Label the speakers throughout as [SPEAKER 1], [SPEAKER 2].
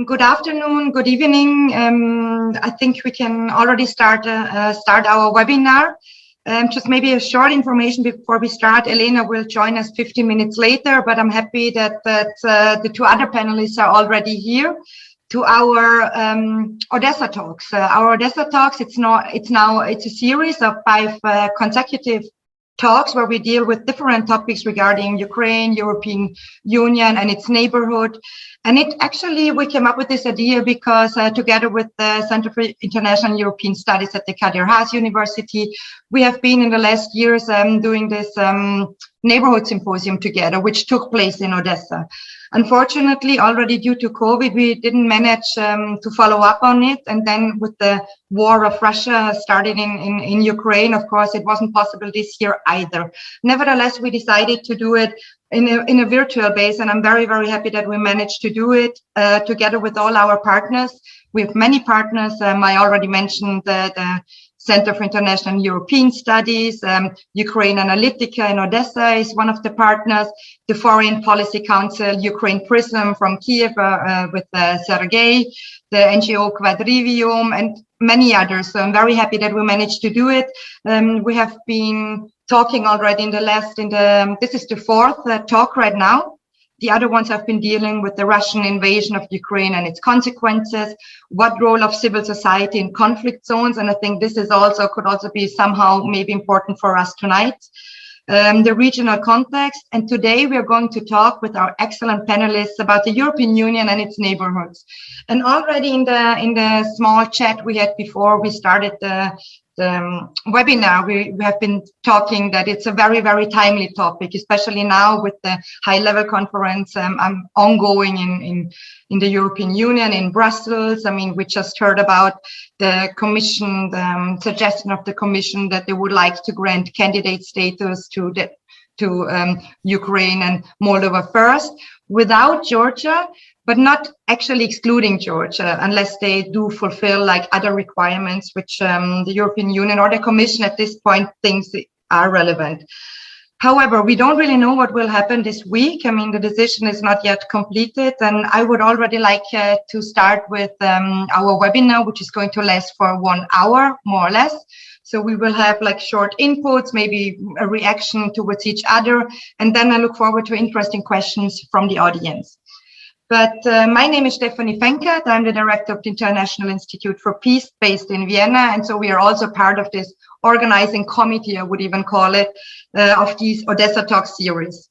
[SPEAKER 1] Good afternoon, good evening. I think we can already start our webinar. Just maybe a short information before we start. Elena will join us 15 minutes later, but I'm happy that the two other panelists are already here to our Odesa talks. Our Odesa talks, it's a series of 5 consecutive talks where we deal with different topics regarding Ukraine, European Union and its neighborhood. And we came up with this idea because together with the Center for International European Studies at the Kadir Has University, we have been in the last years doing this neighborhood symposium together, which took place in Odesa. Unfortunately, already due to COVID, we didn't manage to follow up on it. And then with the war of Russia started in Ukraine, of course, it wasn't possible this year either. Nevertheless, we decided to do it in a virtual base. And I'm very, very happy that we managed to do it together with all our partners. We have many partners. I already mentioned the Center for International European Studies, Ukraine Analytica in Odesa is one of the partners, the Foreign Policy Council, Ukraine Prism from Kyiv with Sergiy, the NGO Quadrivium, and many others. So I'm very happy that we managed to do it. We have been talking already this is the 4th talk right now. The other ones have been dealing with the Russian invasion of Ukraine and its consequences, what role of civil society in conflict zones. And I think this is could also be somehow maybe important for us tonight. The regional context. And today we are going to talk with our excellent panelists about the European Union and its neighborhoods. And already in the small chat we had before we started the webinar, we have been talking that it's a very, very timely topic, especially now with the high-level conference ongoing in the European Union in Brussels. I mean, we just heard about the Commission, the suggestion of the Commission that they would like to grant candidate status to Ukraine and Moldova first, without Georgia, but not actually excluding Georgia unless they do fulfill like other requirements which the European Union or the Commission at this point thinks are relevant. However, we don't really know what will happen this week. I mean, the decision is not yet completed, and I would already like to start with our webinar, which is going to last for 1 hour, more or less. So we will have like short inputs, maybe a reaction towards each other, and then I look forward to interesting questions from the audience. But my name is Stephanie Fenkart. I'm the director of the International Institute for Peace based in Vienna. And so we are also part of this organizing committee, I would even call it, of these Odesa Talk series.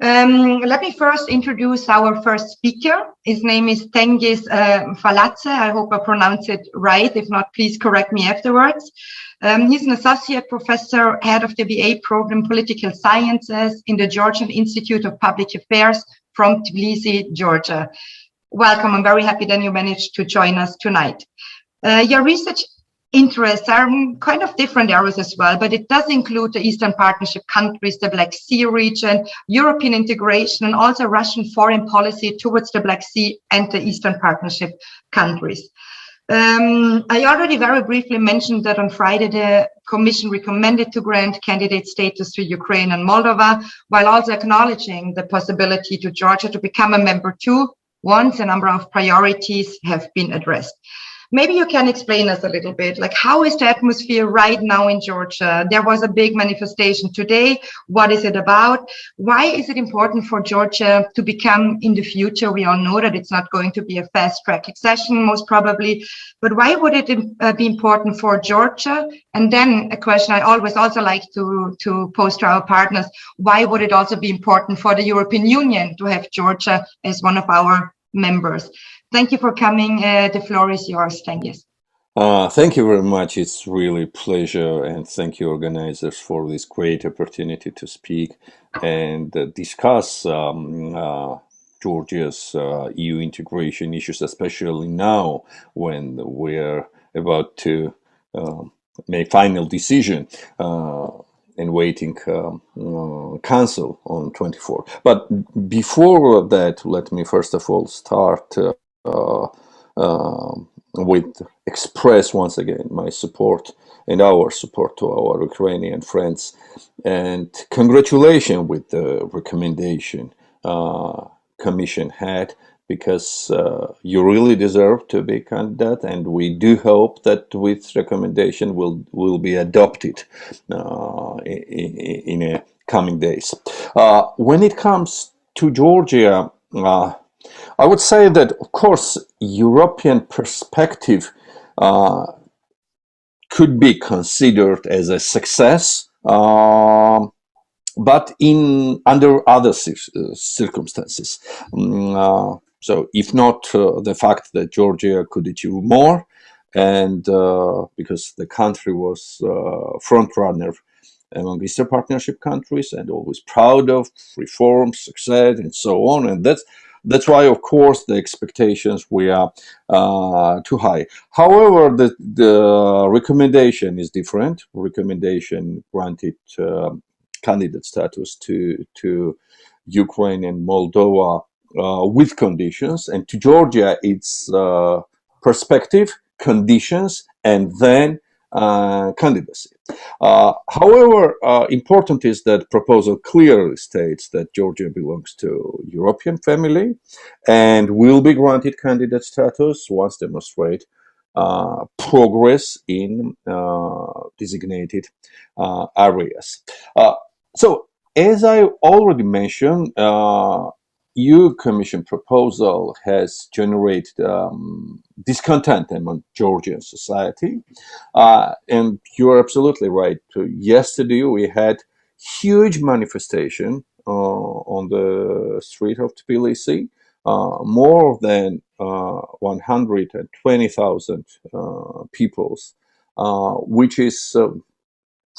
[SPEAKER 1] Let me first introduce our first speaker. His name is Tengiz Pkhaladze. I hope I pronounce it right. If not, please correct me afterwards. He's an associate professor, head of the BA program Political Sciences in the Georgian Institute of Public Affairs from Tbilisi, Georgia. Welcome. I'm very happy that you managed to join us tonight. Your research interests are kind of different areas as well, but it does include the Eastern Partnership countries, the Black Sea region, European integration, and also Russian foreign policy towards the Black Sea and the Eastern Partnership countries. I already very briefly mentioned that on Friday, the Commission recommended to grant candidate status to Ukraine and Moldova, while also acknowledging the possibility to Georgia to become a member too, once a number of priorities have been addressed. Maybe you can explain us a little bit, like how is the atmosphere right now in Georgia? There was a big manifestation today. What is it about? Why is it important for Georgia to become in the future? We all know that it's not going to be a fast track accession, most probably, but why would it be important for Georgia? And then a question I always also like to pose to our partners, why would it also be important for the European Union to have Georgia as one of our members? Thank you for coming. The floor is yours, Tengiz.
[SPEAKER 2] Thank you very much. It's really a pleasure, and thank you organizers for this great opportunity to speak and discuss Georgia's EU integration issues, especially now when we're about to make final decision and waiting council on 24. But before that, let me first of all start with express once again my support and our support to our Ukrainian friends, and congratulations with the recommendation Commission had because you really deserve to be candidate, and we do hope that with recommendation will be adopted in a coming days. When it comes to Georgia, I would say that, of course, European perspective could be considered as a success, but under other circumstances. So if not the fact that Georgia could achieve more, and because the country was front runner among Eastern Partnership countries and always proud of reforms, success, and so on, and that's why, of course, the expectations were too high. However, the recommendation is different. Recommendation granted candidate status to Ukraine and Moldova with conditions, and to Georgia it's perspective, conditions, and then candidacy. However, important is that proposal clearly states that Georgia belongs to European family and will be granted candidate status once demonstrate progress in designated areas. So, as I already mentioned, EU Commission proposal has generated discontent among Georgian society. And you're absolutely right. Yesterday we had huge manifestation on the street of Tbilisi. More than 120,000 peoples, which is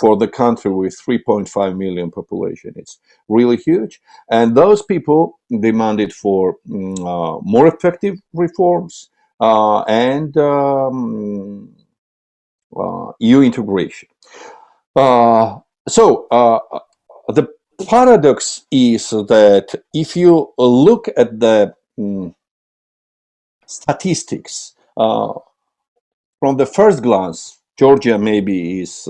[SPEAKER 2] for the country with 3.5 million population. It's really huge. And those people demanded for more effective reforms and EU integration. The paradox is that if you look at the statistics from the first glance, Georgia maybe is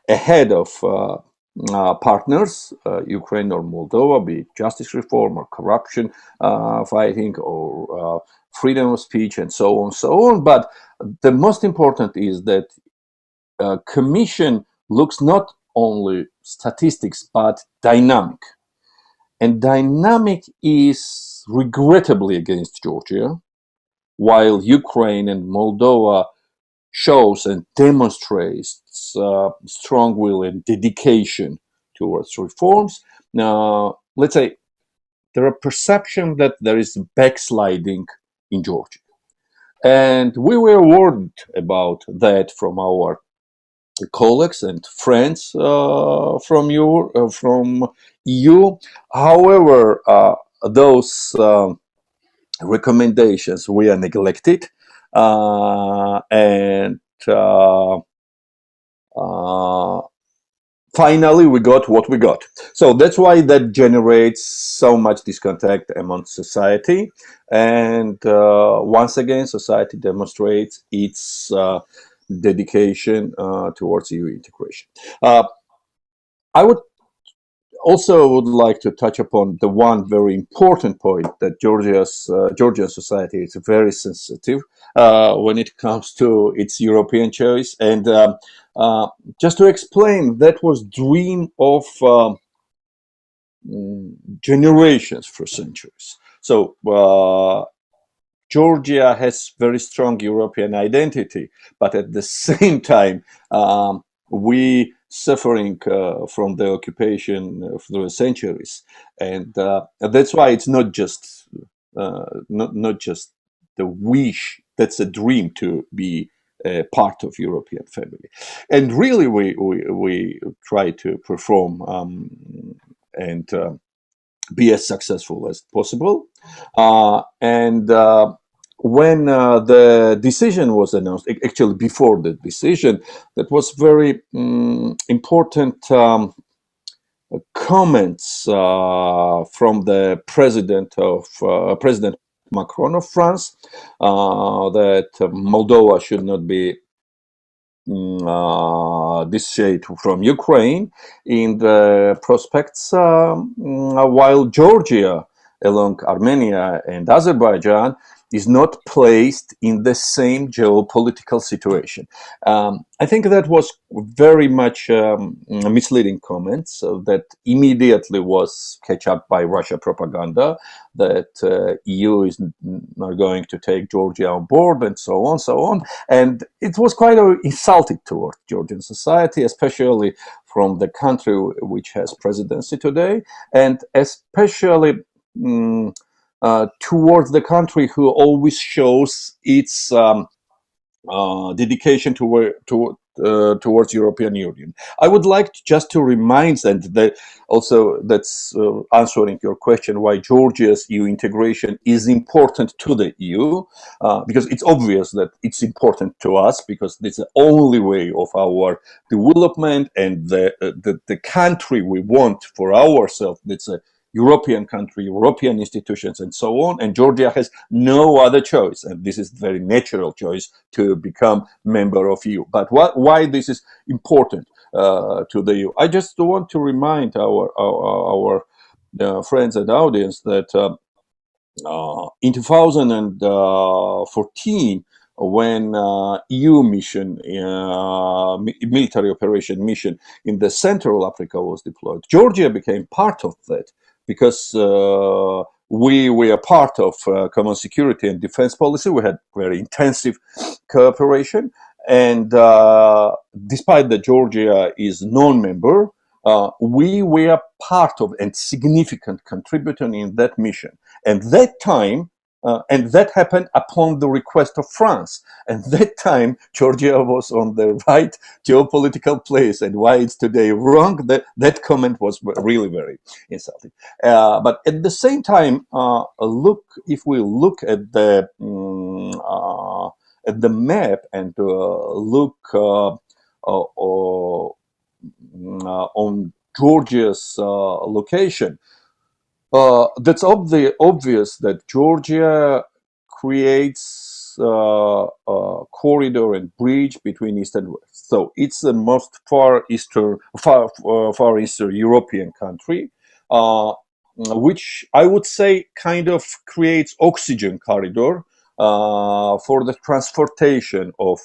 [SPEAKER 2] ahead of partners, Ukraine or Moldova, be it justice reform or corruption fighting or freedom of speech and so on. But the most important is that Commission looks not only statistics but dynamic. And dynamic is regrettably against Georgia, while Ukraine and Moldova shows and demonstrates strong will and dedication towards reforms. Now, let's say there are perception that there is backsliding in Georgia. And we were warned about that from our colleagues and friends from EU. However, those recommendations were neglected, and finally we got what we got. So that's why that generates so much discontent among society, and once again society demonstrates its dedication towards EU integration. I would like to touch upon the one very important point that Georgian society is very sensitive when it comes to its European choice. And just to explain, that was dream of generations for centuries. So Georgia has very strong European identity, but at the same time, we suffering from the occupation through the centuries, and that's why it's not just not just the wish. That's a dream to be part of European family, and really we try to perform and be as successful as possible. When the decision was announced, actually before the decision, that was very important comments from the President Macron of France, that Moldova should not be dissociated from Ukraine in the prospects, while Georgia along Armenia and Azerbaijan is not placed in the same geopolitical situation. I think that was very much misleading comments that immediately was catch up by Russia propaganda that EU is not going to take Georgia on board and so on, so on. And it was quite insulting toward Georgian society, especially from the country which has presidency today, and especially towards the country who always shows its dedication towards European Union. I would like just to remind that also that's answering your question why Georgia's EU integration is important to the EU, because it's obvious that it's important to us because it's the only way of our development and the country we want for ourselves. That's a European country, European institutions, and so on. And Georgia has no other choice, and this is very natural choice to become member of EU. But why this is important to the EU? I just want to remind our friends and audience that in 2014, when EU mission, military operation mission in the Central Africa was deployed, Georgia became part of that because we were part of common security and defense policy. We had very intensive cooperation. And despite that Georgia is non-member, we were part of and significant contributor in that mission. And that time, and that happened upon the request of France. And that time, Georgia was on the right geopolitical place. And why it's today wrong, that comment was really very insulting. But at the same time, if we look at the map and look on Georgia's location, that's obvious that Georgia creates a corridor and bridge between East and West. So it's the most far eastern European country, which I would say kind of creates oxygen corridor for the transportation of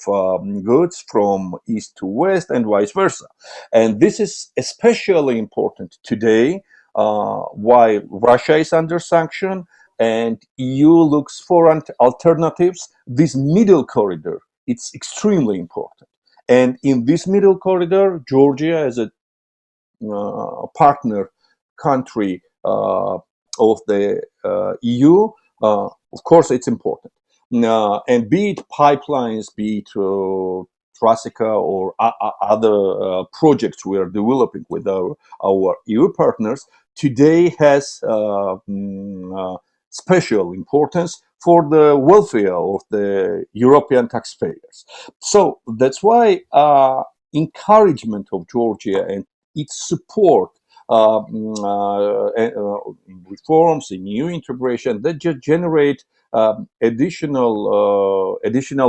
[SPEAKER 2] goods from east to west and vice versa. And this is especially important today while Russia is under sanction and EU looks for alternatives. This middle corridor, it's extremely important. And in this middle corridor, Georgia as a partner country of the EU, of course, it's important. And be it pipelines, be it Trasica or other projects we are developing with our EU partners, today has special importance for the welfare of the European taxpayers. So that's why encouragement of Georgia and its support reforms in new integration that just generate additional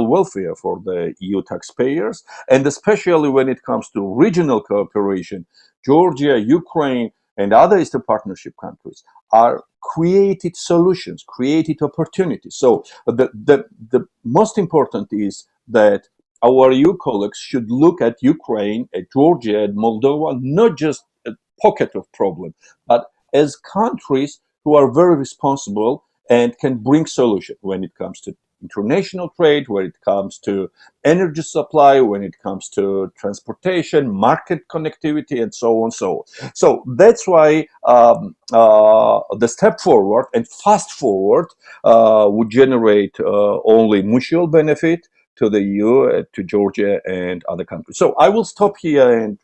[SPEAKER 2] welfare for the EU taxpayers, and especially when it comes to regional cooperation, Georgia, Ukraine, and other Eastern Partnership countries are created solutions, created opportunities. So the most important is that our EU colleagues should look at Ukraine, at Georgia, at Moldova, not just a pocket of problem, but as countries who are very responsible and can bring solution when it comes to international trade, when it comes to energy supply, when it comes to transportation, market connectivity, and so on, so on. So that's why the step forward and fast forward would generate only mutual benefit to the EU, to Georgia, and other countries. So I will stop here and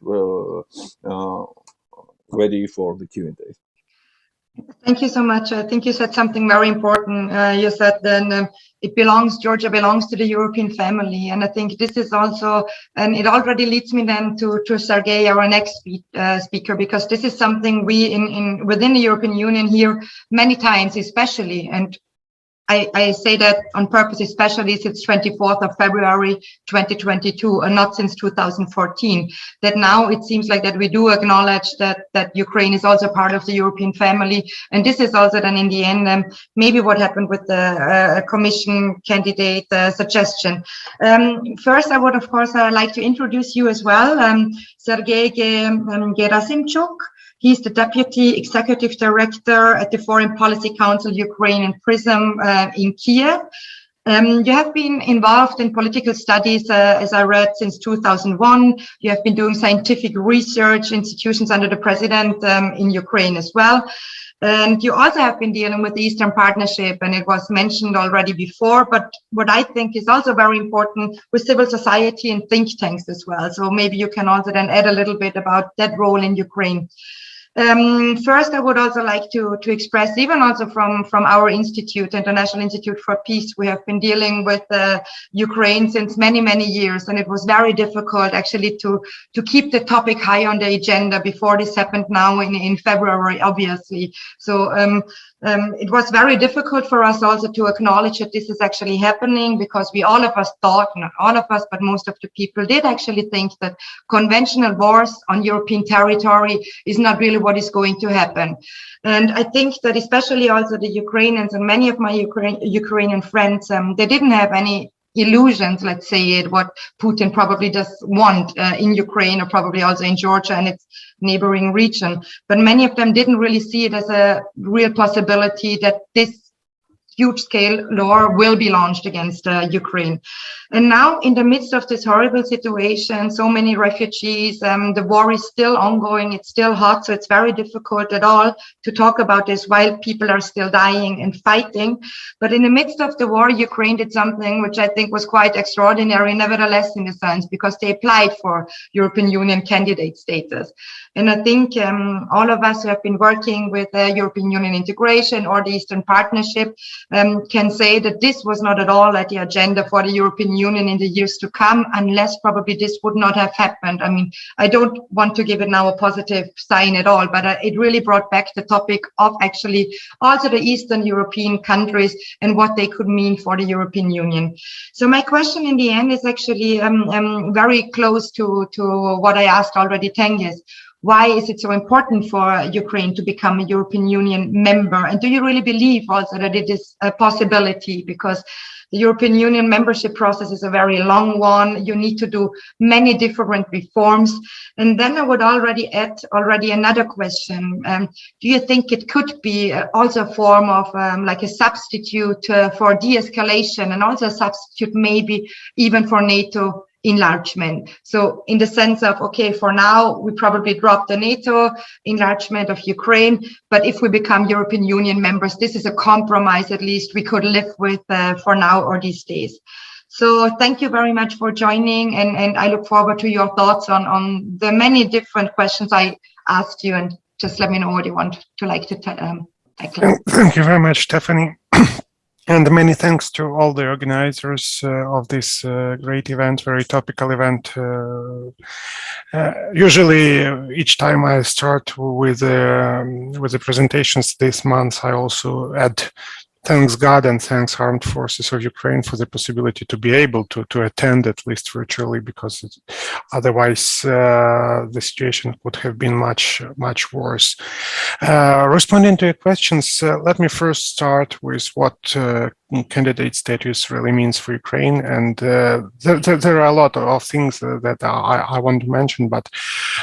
[SPEAKER 2] ready for the Q&A.
[SPEAKER 1] Thank you so much. I think you said something very important. You said then Georgia belongs to the European family. And I think this is also, and it already leads me then to Sergiy, our next speaker, because this is something we within the European Union hear many times, especially. And I say that on purpose, especially since 24th of February 2022, and not since 2014. That now it seems like that we do acknowledge that Ukraine is also part of the European family, and this is also then in the end maybe what happened with the Commission candidate suggestion. First, I would of course like to introduce you as well, Sergiy Gerasymchuk. He's the Deputy Executive Director at the Foreign Policy Council Ukraine and Prism in Kyiv. You have been involved in political studies, as I read, since 2001. You have been doing scientific research institutions under the president in Ukraine as well. And you also have been dealing with the Eastern Partnership, and it was mentioned already before, but what I think is also very important with civil society and think tanks as well. So maybe you can also then add a little bit about that role in Ukraine. First, I would also like to express, even also from our institute, International Institute for Peace, we have been dealing with Ukraine since many, many years, and it was very difficult actually to keep the topic high on the agenda before this happened now in February, obviously. So it was very difficult for us also to acknowledge that this is actually happening, because we all of us thought, not all of us, but most of the people did actually think that conventional wars on European territory is not really what is going to happen. And I think that especially also the Ukrainians and many of my Ukrainian friends, they didn't have any illusions, let's say it, what Putin probably does want in Ukraine, or probably also in Georgia and its neighboring region. But many of them didn't really see it as a real possibility that this huge-scale war will be launched against Ukraine. And now, in the midst of this horrible situation, so many refugees, the war is still ongoing, it's still hot, so it's very difficult at all to talk about this while people are still dying and fighting. But in the midst of the war, Ukraine did something which I think was quite extraordinary, nevertheless, in a sense, because they applied for European Union candidate status. And I think all of us who have been working with European Union integration or the Eastern Partnership can say that this was not at all at the agenda for the European Union in the years to come, unless probably this would not have happened. I mean, I don't want to give it now a positive sign at all, but it really brought back the topic of actually also the Eastern European countries and what they could mean for the European Union. So my question in the end is actually very close to what I asked already Tengiz. Why is it so important for Ukraine to become a European Union member? And do you really believe also that it is a possibility? Because the European Union membership process is a very long one. You need to do many different reforms. And then I would already add another question. Do you think it could be also a form of like a substitute for de-escalation, and also a substitute maybe even for NATO enlargement? So in the sense of, okay, for now, we probably drop the NATO enlargement of Ukraine, but if we become European Union members, this is a compromise at least we could live with for now or these days. So thank you very much for joining, and I look forward to your thoughts on the many different questions I asked you, and just let me know what you want to like to tackle.
[SPEAKER 3] Thank you very much, Stephanie. And many thanks to all the organizers of this great event, very topical event. Usually, each time I start with the presentations this month, I also add thanks God and thanks Armed Forces of Ukraine for the possibility to be able to attend, at least virtually, because otherwise the situation would have been much worse. Responding to your questions, let me first start with what candidate status really means for Ukraine, and there are a lot of things that I want to mention, but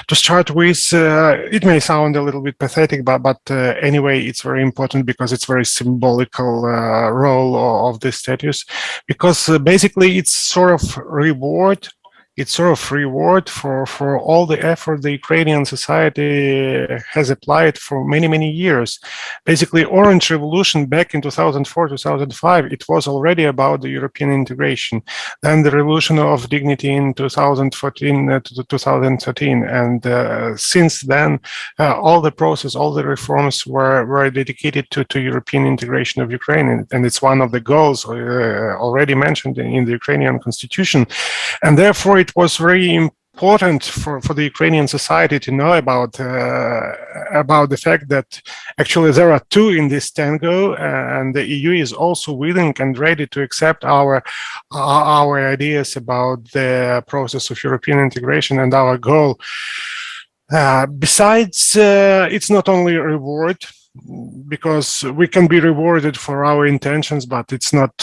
[SPEAKER 3] to start with, it may sound a little bit pathetic, but anyway, it's very important because it's very symbolical role of this status, because basically it's sort of reward. It's sort of reward for all the effort the Ukrainian society has applied for many years. Basically, Orange Revolution back in 2004, 2005, it was already about the European integration. Then the Revolution of Dignity in 2014 to 2013. And since then, all the process, all the reforms were dedicated to European integration of Ukraine. And it's one of the goals already mentioned in the Ukrainian constitution. And therefore, it was very important for the Ukrainian society to know about the fact that actually there are two in this tango, and the EU is also willing and ready to accept our ideas about the process of European integration and our goal. Besides, it's not only a reward, because we can be rewarded for our intentions, but it's not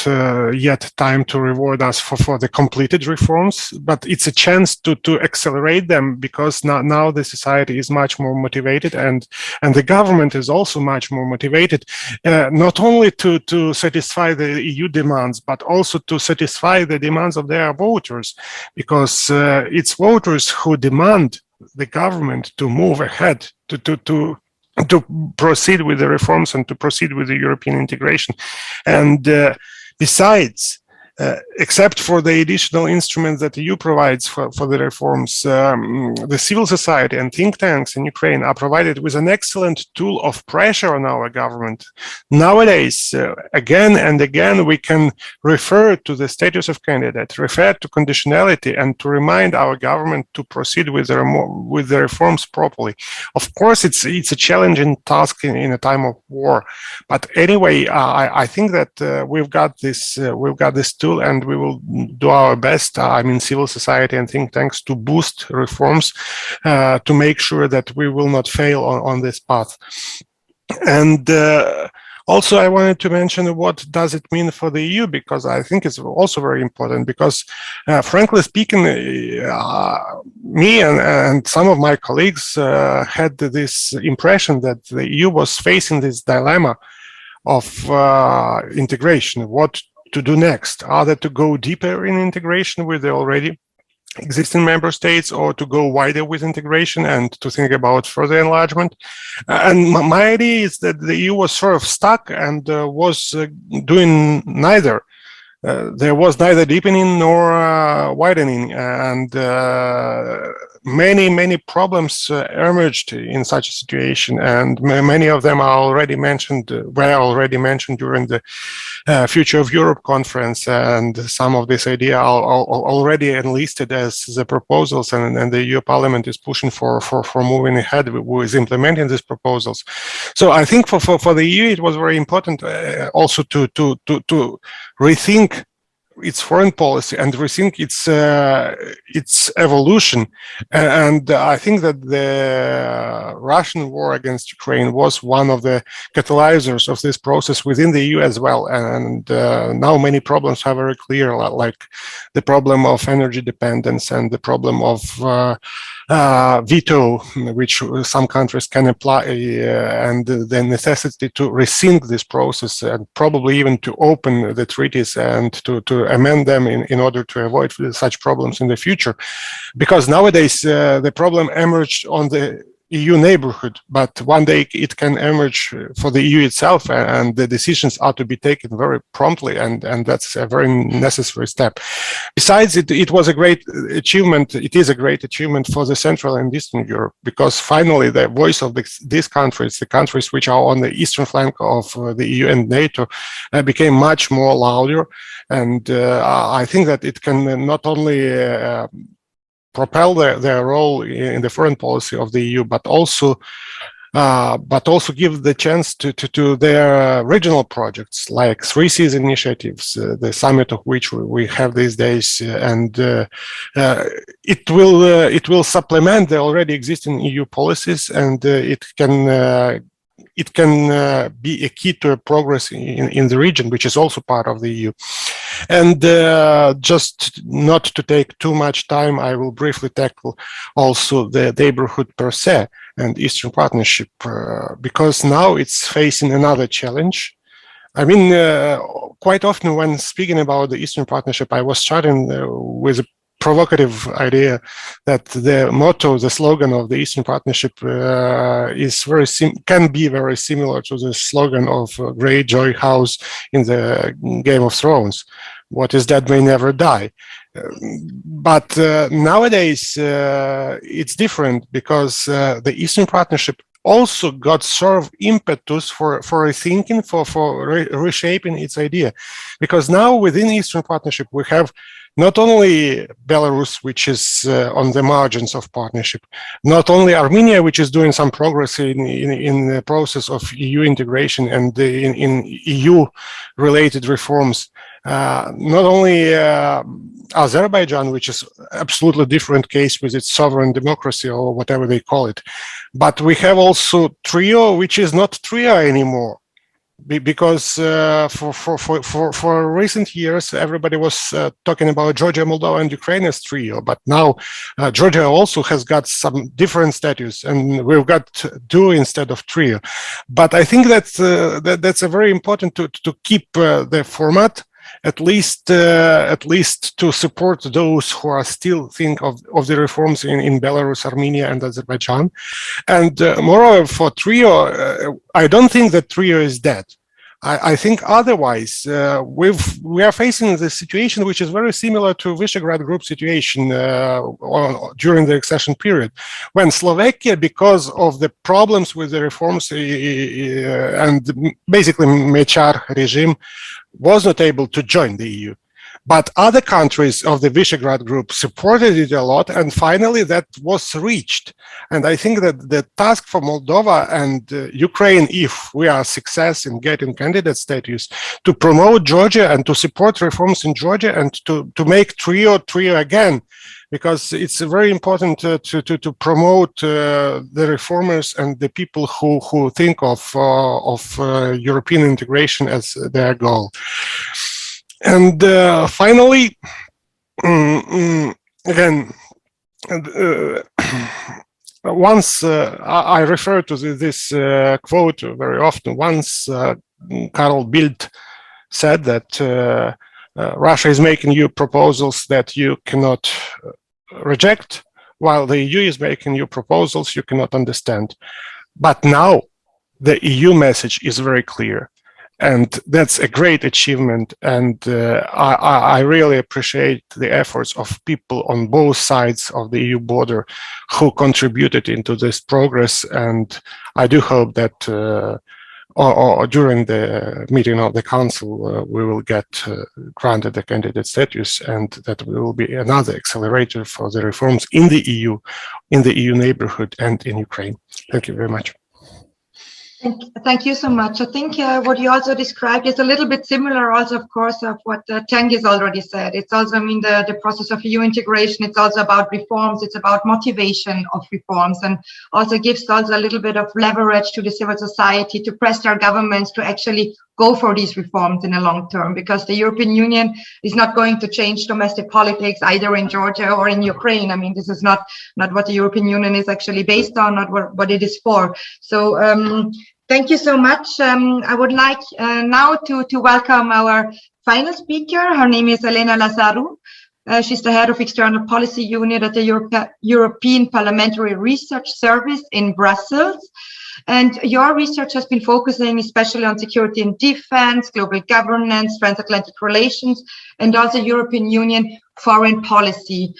[SPEAKER 3] yet time to reward us for the completed reforms. But it's a chance to accelerate them, because now the society is much more motivated, and the government is also much more motivated, not only to satisfy the EU demands, but also to satisfy the demands of their voters, because it's voters who demand the government to move ahead, to proceed with the reforms and to proceed with the European integration. And besides, except for the additional instruments that the EU provides for the reforms, the civil society and think tanks in Ukraine are provided with an excellent tool of pressure on our government. Nowadays, again and again, we can refer to the status of candidate, refer to conditionality, and to remind our government to proceed with the reforms properly. Of course, it's a challenging task in a time of war, but anyway, I think that we've got this tool, and we will do our best, civil society and think tanks, to boost reforms, to make sure that we will not fail on this path. And also, I wanted to mention what does it mean for the EU, because I think it's also very important, because frankly speaking, me and some of my colleagues had this impression that the EU was facing this dilemma of integration. What to do next? Either to go deeper in integration with the already existing member states, or to go wider with integration and to think about further enlargement. And my idea is that the EU was sort of stuck and was doing neither. There was neither deepening nor widening, and many problems emerged in such a situation, and many of them were already mentioned during the Future of Europe conference, and some of this idea are already enlisted as the proposals, and the EU Parliament is pushing for moving ahead with implementing these proposals. So I think for the EU it was very important also to rethink its foreign policy and rethink its evolution. And I think that the Russian war against Ukraine was one of the catalyzers of this process within the EU as well. And now many problems are very clear, like the problem of energy dependence and the problem of veto, which some countries can apply, and the necessity to rethink this process, and probably even to open the treaties and to amend them in order to avoid such problems in the future. Because nowadays the problem emerged on the EU neighborhood, but one day it can emerge for the EU itself, and the decisions are to be taken very promptly, and that's a very necessary step. Besides, it was a great achievement. It is a great achievement for the Central and Eastern Europe, because finally the voice of these countries, the countries which are on the eastern flank of the EU and NATO, became much more louder. And I think that it can not only propel their role in the foreign policy of the EU, but also give the chance to their regional projects, like Three Seas initiatives, the summit of which we have these days, and it will supplement the already existing EU policies, and it can be a key to progress in the region, which is also part of the EU. And just not to take too much time, I will briefly tackle also the neighborhood per se and Eastern Partnership, because now it's facing another challenge. I mean, quite often when speaking about the Eastern Partnership, I was starting with a provocative idea that the motto, the slogan of the Eastern Partnership can be very similar to the slogan of Greyjoy House in the Game of Thrones. What is dead may never die. But nowadays it's different, because the Eastern Partnership also got sort of impetus for rethinking, for reshaping its idea. Because now within Eastern Partnership we have not only Belarus, which is on the margins of partnership, not only Armenia, which is doing some progress in the process of EU integration and in EU-related reforms, not only Azerbaijan, which is absolutely different case with its sovereign democracy or whatever they call it, but we have also trio, which is not trio anymore. Because for recent years, everybody was talking about Georgia, Moldova, and Ukraine as trio, but now Georgia also has got some different status, and we've got two instead of trio. But I think that's a very important to keep the format, at least to support those who are still think of the reforms in Belarus, Armenia, and Azerbaijan. And moreover, for trio, I don't think that trio is dead. I think otherwise, we are facing the situation which is very similar to Visegrad Group situation during the accession period, when Slovakia, because of the problems with the reforms and basically Mechar regime, was not able to join the EU. But other countries of the Visegrad Group supported it a lot, and finally that was reached. And I think that the task for Moldova and Ukraine, if we are success in getting candidate status, to promote Georgia and to support reforms in Georgia and to make trio again, because it's very important to promote the reformers and the people who think of European integration as their goal. And finally, again, once I refer to this quote very often. Once Carl Bildt said that Russia is making you proposals that you cannot reject, while the EU is making you proposals you cannot understand. But now the EU message is very clear. And that's a great achievement, and I really appreciate the efforts of people on both sides of the EU border who contributed into this progress. And I do hope that during the meeting of the Council, we will get granted the candidate status, and that will be another accelerator for the reforms in the EU neighborhood, and in Ukraine. Thank you very much.
[SPEAKER 1] Thank you so much. I think what you also described is a little bit similar also, of course, of what Tengiz already said. It's also, I mean, the process of EU integration. It's also about reforms. It's about motivation of reforms, and also gives also a little bit of leverage to the civil society to press their governments to actually go for these reforms in the long term, because the European Union is not going to change domestic politics either in Georgia or in Ukraine. I mean, this is not what the European Union is actually based on, not what it is for. So thank you so much. I would like now to welcome our final speaker. Her name is Elena Lazaru. She's the head of External Policy Unit at the European Parliamentary Research Service in Brussels. And your research has been focusing especially on security and defense, global governance, transatlantic relations, and also European Union foreign policy.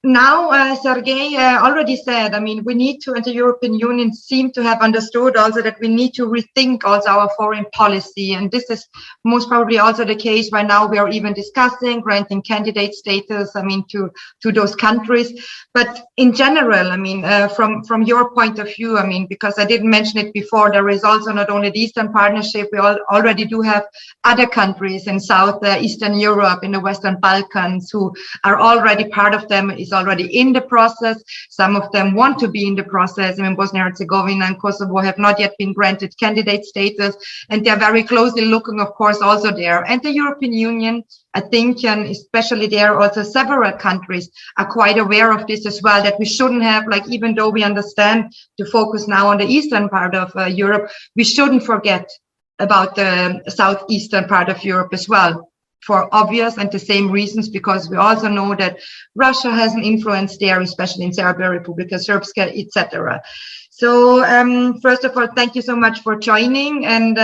[SPEAKER 1] Now, Sergiy already said, I mean, we need to, and the European Union seem to have understood also that we need to rethink also our foreign policy. And this is most probably also the case right now. We are even discussing granting candidate status, I mean, to those countries. But in general, I mean, from your point of view, I mean, because I didn't mention it before, there is also not only the Eastern Partnership, we already do have other countries in South Eastern Europe, in the Western Balkans, who are already part of them, is already in the process. Some of them want to be in the process. I mean, Bosnia-Herzegovina and Kosovo have not yet been granted candidate status, and they're very closely looking, of course, also there. And the European Union, I think, and especially there, also several countries are quite aware of this as well, that we shouldn't have, like, even though we understand to focus now on the eastern part of Europe, we shouldn't forget about the southeastern part of Europe as well, for obvious and the same reasons, because we also know that Russia has an influence there, especially in Serbia, Republika Srpska, etc. So first of all, thank you so much for joining. And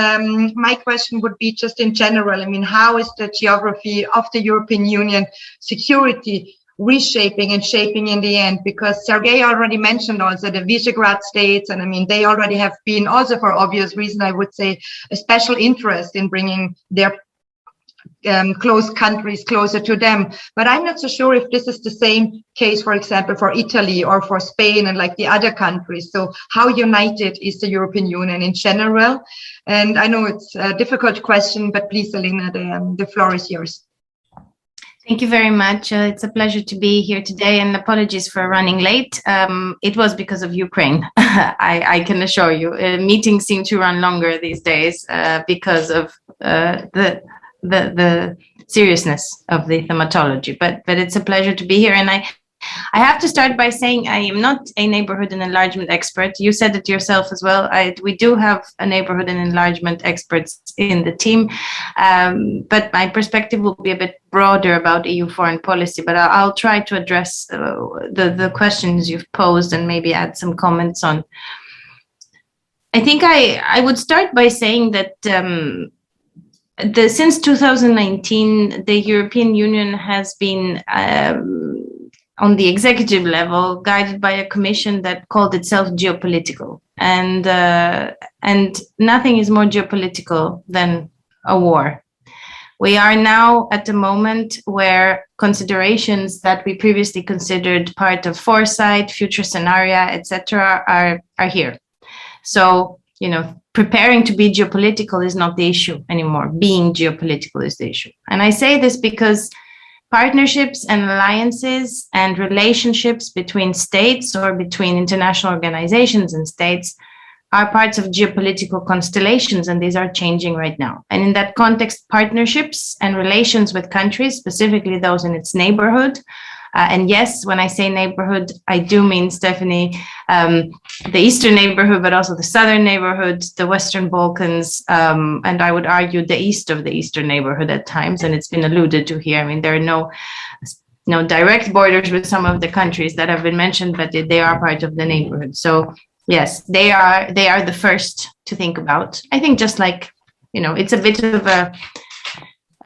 [SPEAKER 1] my question would be just in general, I mean, how is the geography of the European Union security reshaping and shaping in the end? Because Sergiy already mentioned also the Visegrad states, and I mean, they already have been also, for obvious reason, I would say, a special interest in bringing their close countries closer to them. But I'm not so sure if this is the same case, for example, for Italy or for Spain and like the other countries. So how united is the European Union in general? And I know it's a difficult question, but please, Elena, the floor is yours.
[SPEAKER 4] Thank you very much. It's a pleasure to be here today, and apologies for running late. It was because of Ukraine, I can assure you. Meetings seem to run longer these days because of the seriousness of the thematology. But it's a pleasure to be here, and I have to start by saying I am not a neighborhood and enlargement expert. You said it yourself as well. We do have a neighborhood and enlargement experts in the team, but my perspective will be a bit broader about EU foreign policy. But I'll try to address the questions you've posed and maybe add some comments on. I think I would start by saying that since 2019, the European Union has been on the executive level, guided by a commission that called itself geopolitical. And nothing is more geopolitical than a war. We are now at a moment where considerations that we previously considered part of foresight, future scenario, etc., are here. So, preparing to be geopolitical is not the issue anymore. Being geopolitical is the issue. And I say this because partnerships and alliances and relationships between states or between international organizations and states are parts of geopolitical constellations, and these are changing right now. And in that context, partnerships and relations with countries, specifically those in its neighborhood, and yes, when I say neighborhood, I do mean, Stephanie, the Eastern neighborhood, but also the Southern neighborhood, the Western Balkans, and I would argue the east of the Eastern neighborhood at times, and it's been alluded to here. I mean, there are no direct borders with some of the countries that have been mentioned, but they are part of the neighborhood. So yes, they are the first to think about. I think just like, it's a bit of a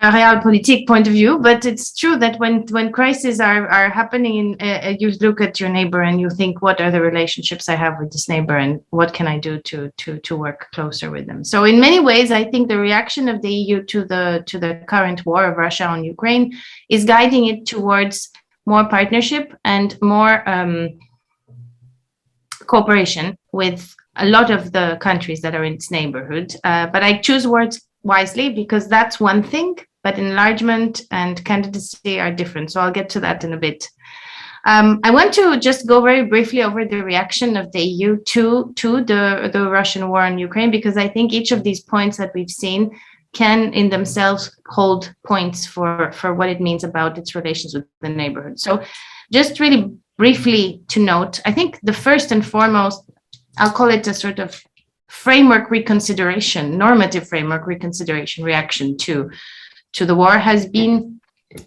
[SPEAKER 4] realpolitik point of view, but it's true that when crises are happening, you look at your neighbor and you think, what are the relationships I have with this neighbor, and what can I do to work closer with them? So in many ways, I think the reaction of the EU to the current war of Russia on Ukraine is guiding it towards more partnership and more cooperation with a lot of the countries that are in its neighborhood. But I choose words wisely because that's one thing, but enlargement and candidacy are different. So I'll get to that in a bit. I want to just go very briefly over the reaction of the EU to the Russian war on Ukraine, because I think each of these points that we've seen can in themselves hold points for what it means about its relations with the neighborhood. So just really briefly to note, I think the first and foremost, I'll call it a sort of framework reconsideration, normative framework reconsideration reaction to the war has been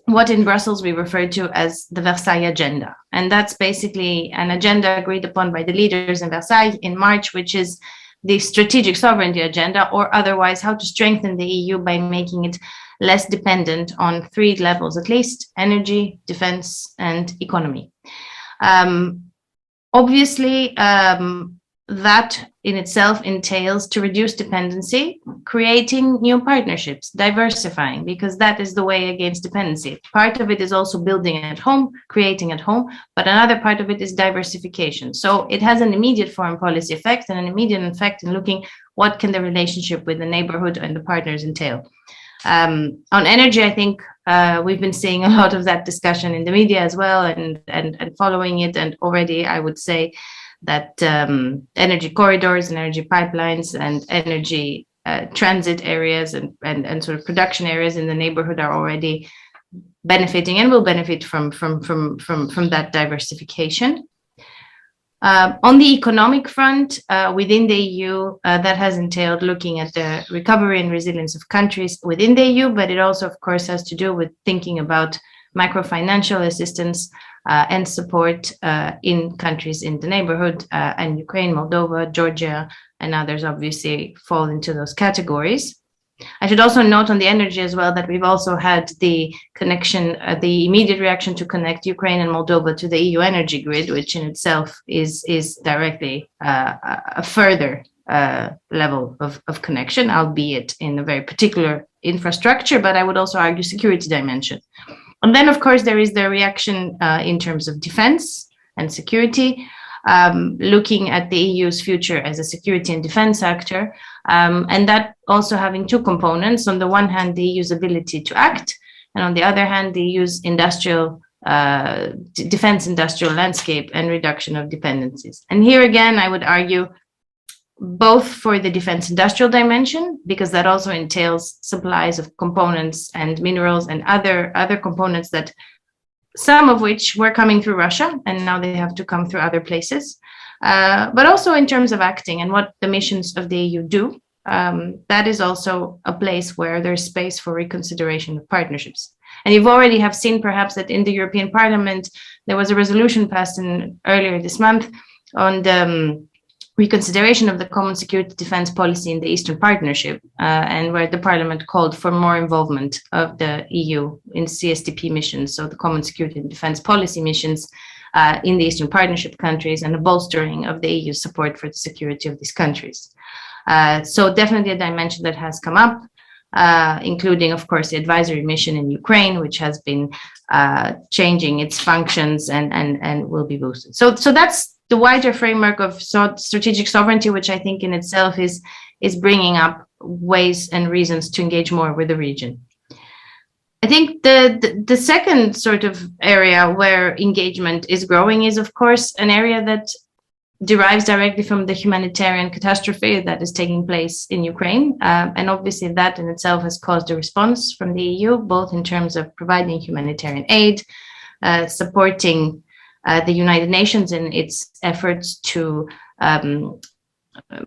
[SPEAKER 4] what in Brussels we refer to as the Versailles Agenda. And that's basically an agenda agreed upon by the leaders in Versailles in March, which is the strategic sovereignty agenda, or otherwise how to strengthen the EU by making it less dependent on three levels, at least: energy, defense, and economy. Obviously, that in itself entails to reduce dependency, creating new partnerships, diversifying, because that is the way against dependency. Part of it is also building at home, creating at home, but another part of it is diversification. So it has an immediate foreign policy effect and an immediate effect in looking what can the relationship with the neighborhood and the partners entail. On energy, I think we've been seeing a lot of that discussion in the media as well, and following it. And already I would say that energy corridors and energy pipelines and energy transit areas and sort of production areas in the neighborhood are already benefiting and will benefit from that diversification. On the economic front, within the EU, that has entailed looking at the recovery and resilience of countries within the EU, but it also, of course, has to do with thinking about microfinancial assistance and support in countries in the neighborhood, and Ukraine, Moldova, Georgia, and others obviously fall into those categories. I should also note on the energy as well that we've also had the connection, the immediate reaction to connect Ukraine and Moldova to the EU energy grid, which in itself is directly a further level of connection, albeit in a very particular infrastructure, but I would also argue security dimension. And then, of course, there is the reaction in terms of defense and security, looking at the EU's future as a security and defense actor, and that also having two components. On the one hand, the EU's ability to act, and on the other hand, the EU's industrial defense industrial landscape and reduction of dependencies. And here again, I would argue both for the defense industrial dimension, because that also entails supplies of components and minerals and other components that some of which were coming through Russia and now they have to come through other places, but also in terms of acting and what the missions of the EU do. That is also a place where there's space for reconsideration of partnerships. And you've already have seen perhaps that in the European Parliament, there was a resolution passed earlier this month on the reconsideration of the common security defense policy in the Eastern Partnership, and where the Parliament called for more involvement of the EU in CSDP missions, so the common security and defense policy missions in the Eastern Partnership countries, and a bolstering of the EU support for the security of these countries. So definitely a dimension that has come up, including, of course, the advisory mission in Ukraine, which has been changing its functions and will be boosted. So that's the wider framework of strategic sovereignty, which I think in itself is bringing up ways and reasons to engage more with the region. I think the second sort of area where engagement is growing is, of course, an area that derives directly from the humanitarian catastrophe that is taking place in Ukraine. And obviously that in itself has caused a response from the EU, both in terms of providing humanitarian aid, supporting the United Nations in its efforts to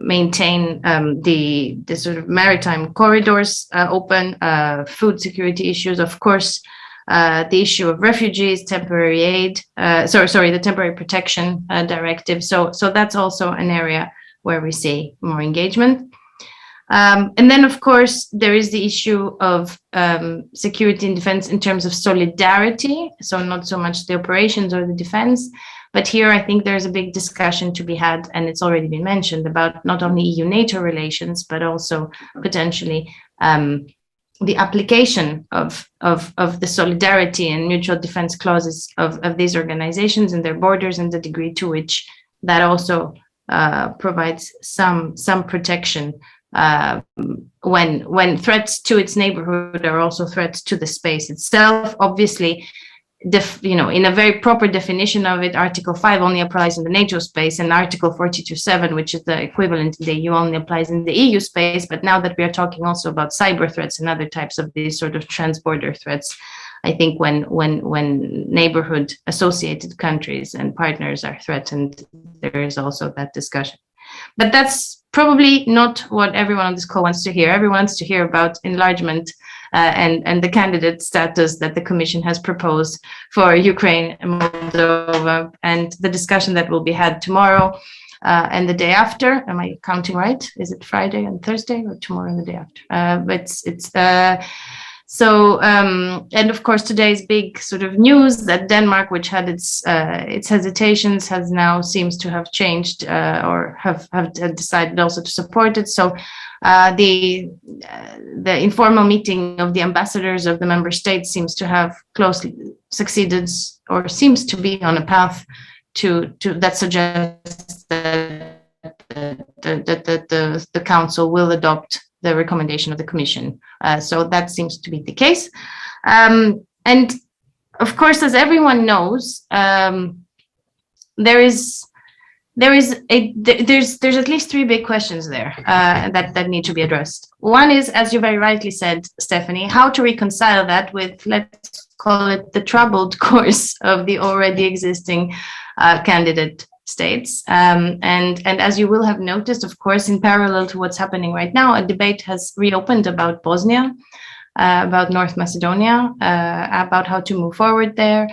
[SPEAKER 4] maintain the sort of maritime corridors open, food security issues, of course, the issue of refugees, temporary aid, the temporary protection directive. So that's also an area where we see more engagement. And then, of course, there is the issue of security and defense in terms of solidarity. So not so much the operations or the defense, but here I think there's a big discussion to be had, and it's already been mentioned, about not only EU-NATO relations, but also potentially the application of the solidarity and mutual defense clauses of these organizations and their borders, and the degree to which that also provides some protection when threats to its neighborhood are also threats to the space itself. Obviously, in a very proper definition of it, Article 5 only applies in the NATO space, and Article 42.7, which is the equivalent in the EU, only applies in the EU space. But now that we are talking also about cyber threats and other types of these sort of transborder threats, I think when neighborhood associated countries and partners are threatened, there is also that discussion. But that's probably not what everyone on this call wants to hear. Everyone wants to hear about enlargement and the candidate status that the Commission has proposed for Ukraine and Moldova, and the discussion that will be had tomorrow and the day after. Am I counting right? Is it Friday and Thursday, or tomorrow and the day after? And of course, today's big sort of news that Denmark, which had its hesitations, has now seems to have changed or have decided also to support it. So the informal meeting of the ambassadors of the member states seems to have closely succeeded, or seems to be on a path to that suggests that the Council will adopt the recommendation of the Commission. So that seems to be the case. And of course, as everyone knows, there's at least three big questions there that need to be addressed. One is, as you very rightly said, Stephanie, how to reconcile that with, let's call it, the troubled course of the already existing candidate states. And as you will have noticed, of course, in parallel to what's happening right now, a debate has reopened about Bosnia, about North Macedonia, about how to move forward there.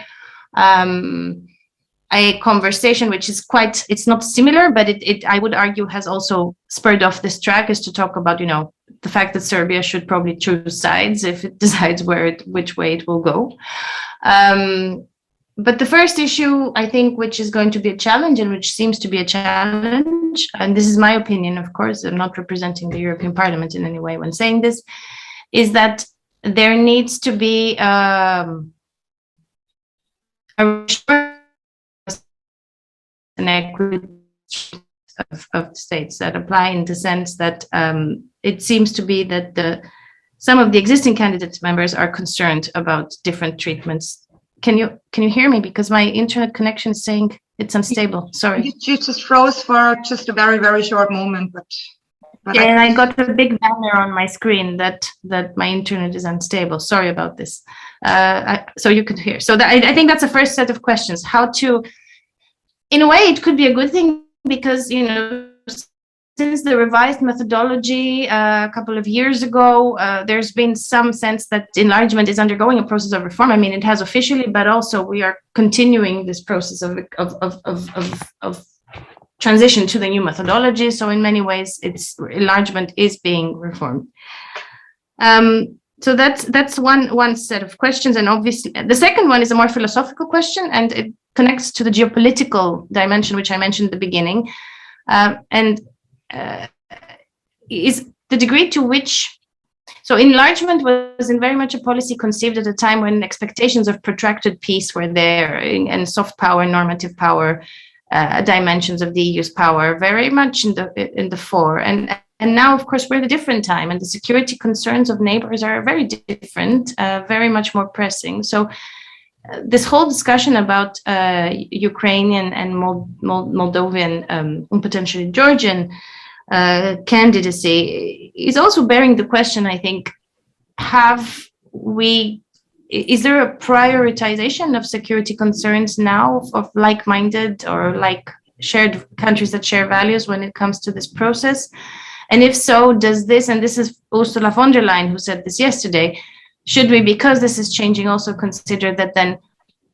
[SPEAKER 4] A conversation which is it's not similar, but it I would argue has also spurred off this track, is to talk about, the fact that Serbia should probably choose sides if it decides which way it will go. But the first issue, I think, which is going to be a challenge, and which seems to be a challenge, and this is my opinion, of course, I'm not representing the European Parliament in any way when saying this, is that there needs to be an equity of states that apply, in the sense that it seems to be that some of the existing candidate members are concerned about different treatments. Can you hear me? Because my internet connection is saying it's unstable. Sorry.
[SPEAKER 1] You just froze for just a very, very short moment, but
[SPEAKER 4] yeah, and I got a big banner on my screen that my internet is unstable. Sorry about this. So you could hear. So I think that's the first set of questions. How to, in a way, it could be a good thing, because, you know, since the revised methodology a couple of years ago, there's been some sense that enlargement is undergoing a process of reform. I mean, it has officially, but also we are continuing this process of transition to the new methodology. So in many ways, enlargement is being reformed. So that's one set of questions, and obviously the second one is a more philosophical question, and it connects to the geopolitical dimension, which I mentioned at the beginning, is the degree to which, so enlargement was in very much a policy conceived at a time when expectations of protracted peace were there, and soft power, normative power, dimensions of the EU's power very much in the fore. And now, of course, we're at a different time, and the security concerns of neighbors are very different, very much more pressing. So this whole discussion about Ukrainian and Moldovan and potentially Georgian candidacy is also bearing the question, I think, is there a prioritization of security concerns now of like-minded or like shared countries that share values when it comes to this process? And if so, does this, and this is Ursula von der Leyen who said this yesterday, should we, because this is changing, also consider that then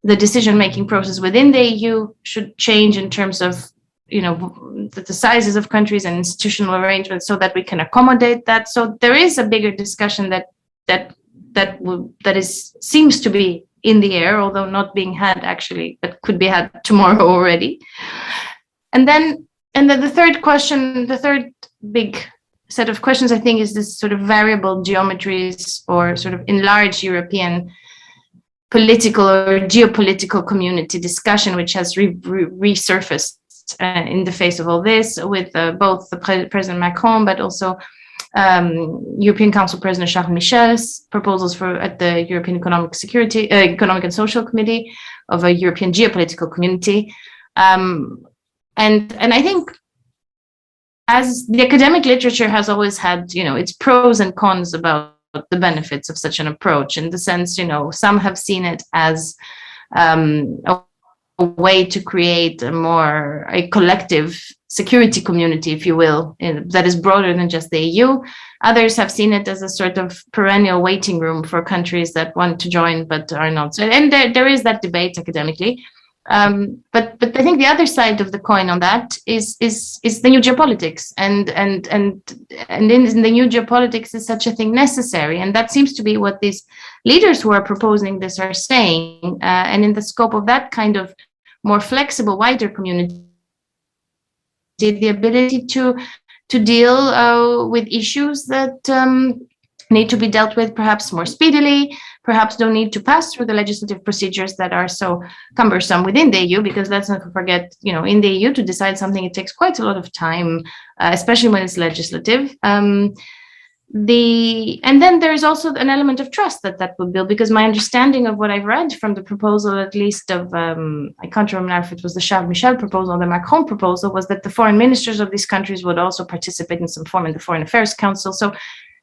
[SPEAKER 4] the decision-making process within the EU should change in terms of, you know, the sizes of countries and institutional arrangements, so that we can accommodate that? So there is a bigger discussion that seems to be in the air, although not being had actually, but could be had tomorrow already. And then the third question, the third big set of questions, I think, is this sort of variable geometries or sort of enlarged European political or geopolitical community discussion, which has resurfaced in the face of all this, with both the President Macron, but also European Council President Charles Michel's proposals at the European Economic and Social Committee of a European geopolitical community. And I think, as the academic literature has always had, you know, its pros and cons about the benefits of such an approach, in the sense, you know, some have seen it as a way to create a collective security community, if you will, that is broader than just the EU. Others have seen it as a sort of perennial waiting room for countries that want to join but are not. So, and there is that debate academically. But I think the other side of the coin on that is the new geopolitics, and in the new geopolitics, is such a thing necessary? And that seems to be what these leaders who are proposing this are saying. And in the scope of that kind of more flexible, wider community, the ability to deal with issues that need to be dealt with perhaps more speedily, perhaps don't need to pass through the legislative procedures that are so cumbersome within the EU, because let's not forget, you know, in the EU to decide something, it takes quite a lot of time, especially when it's legislative. And then there's also an element of trust that would build, because my understanding of what I've read from the proposal, at least of, I can't remember if it was the Charles Michel proposal or the Macron proposal, was that the foreign ministers of these countries would also participate in some form in the Foreign Affairs Council. So,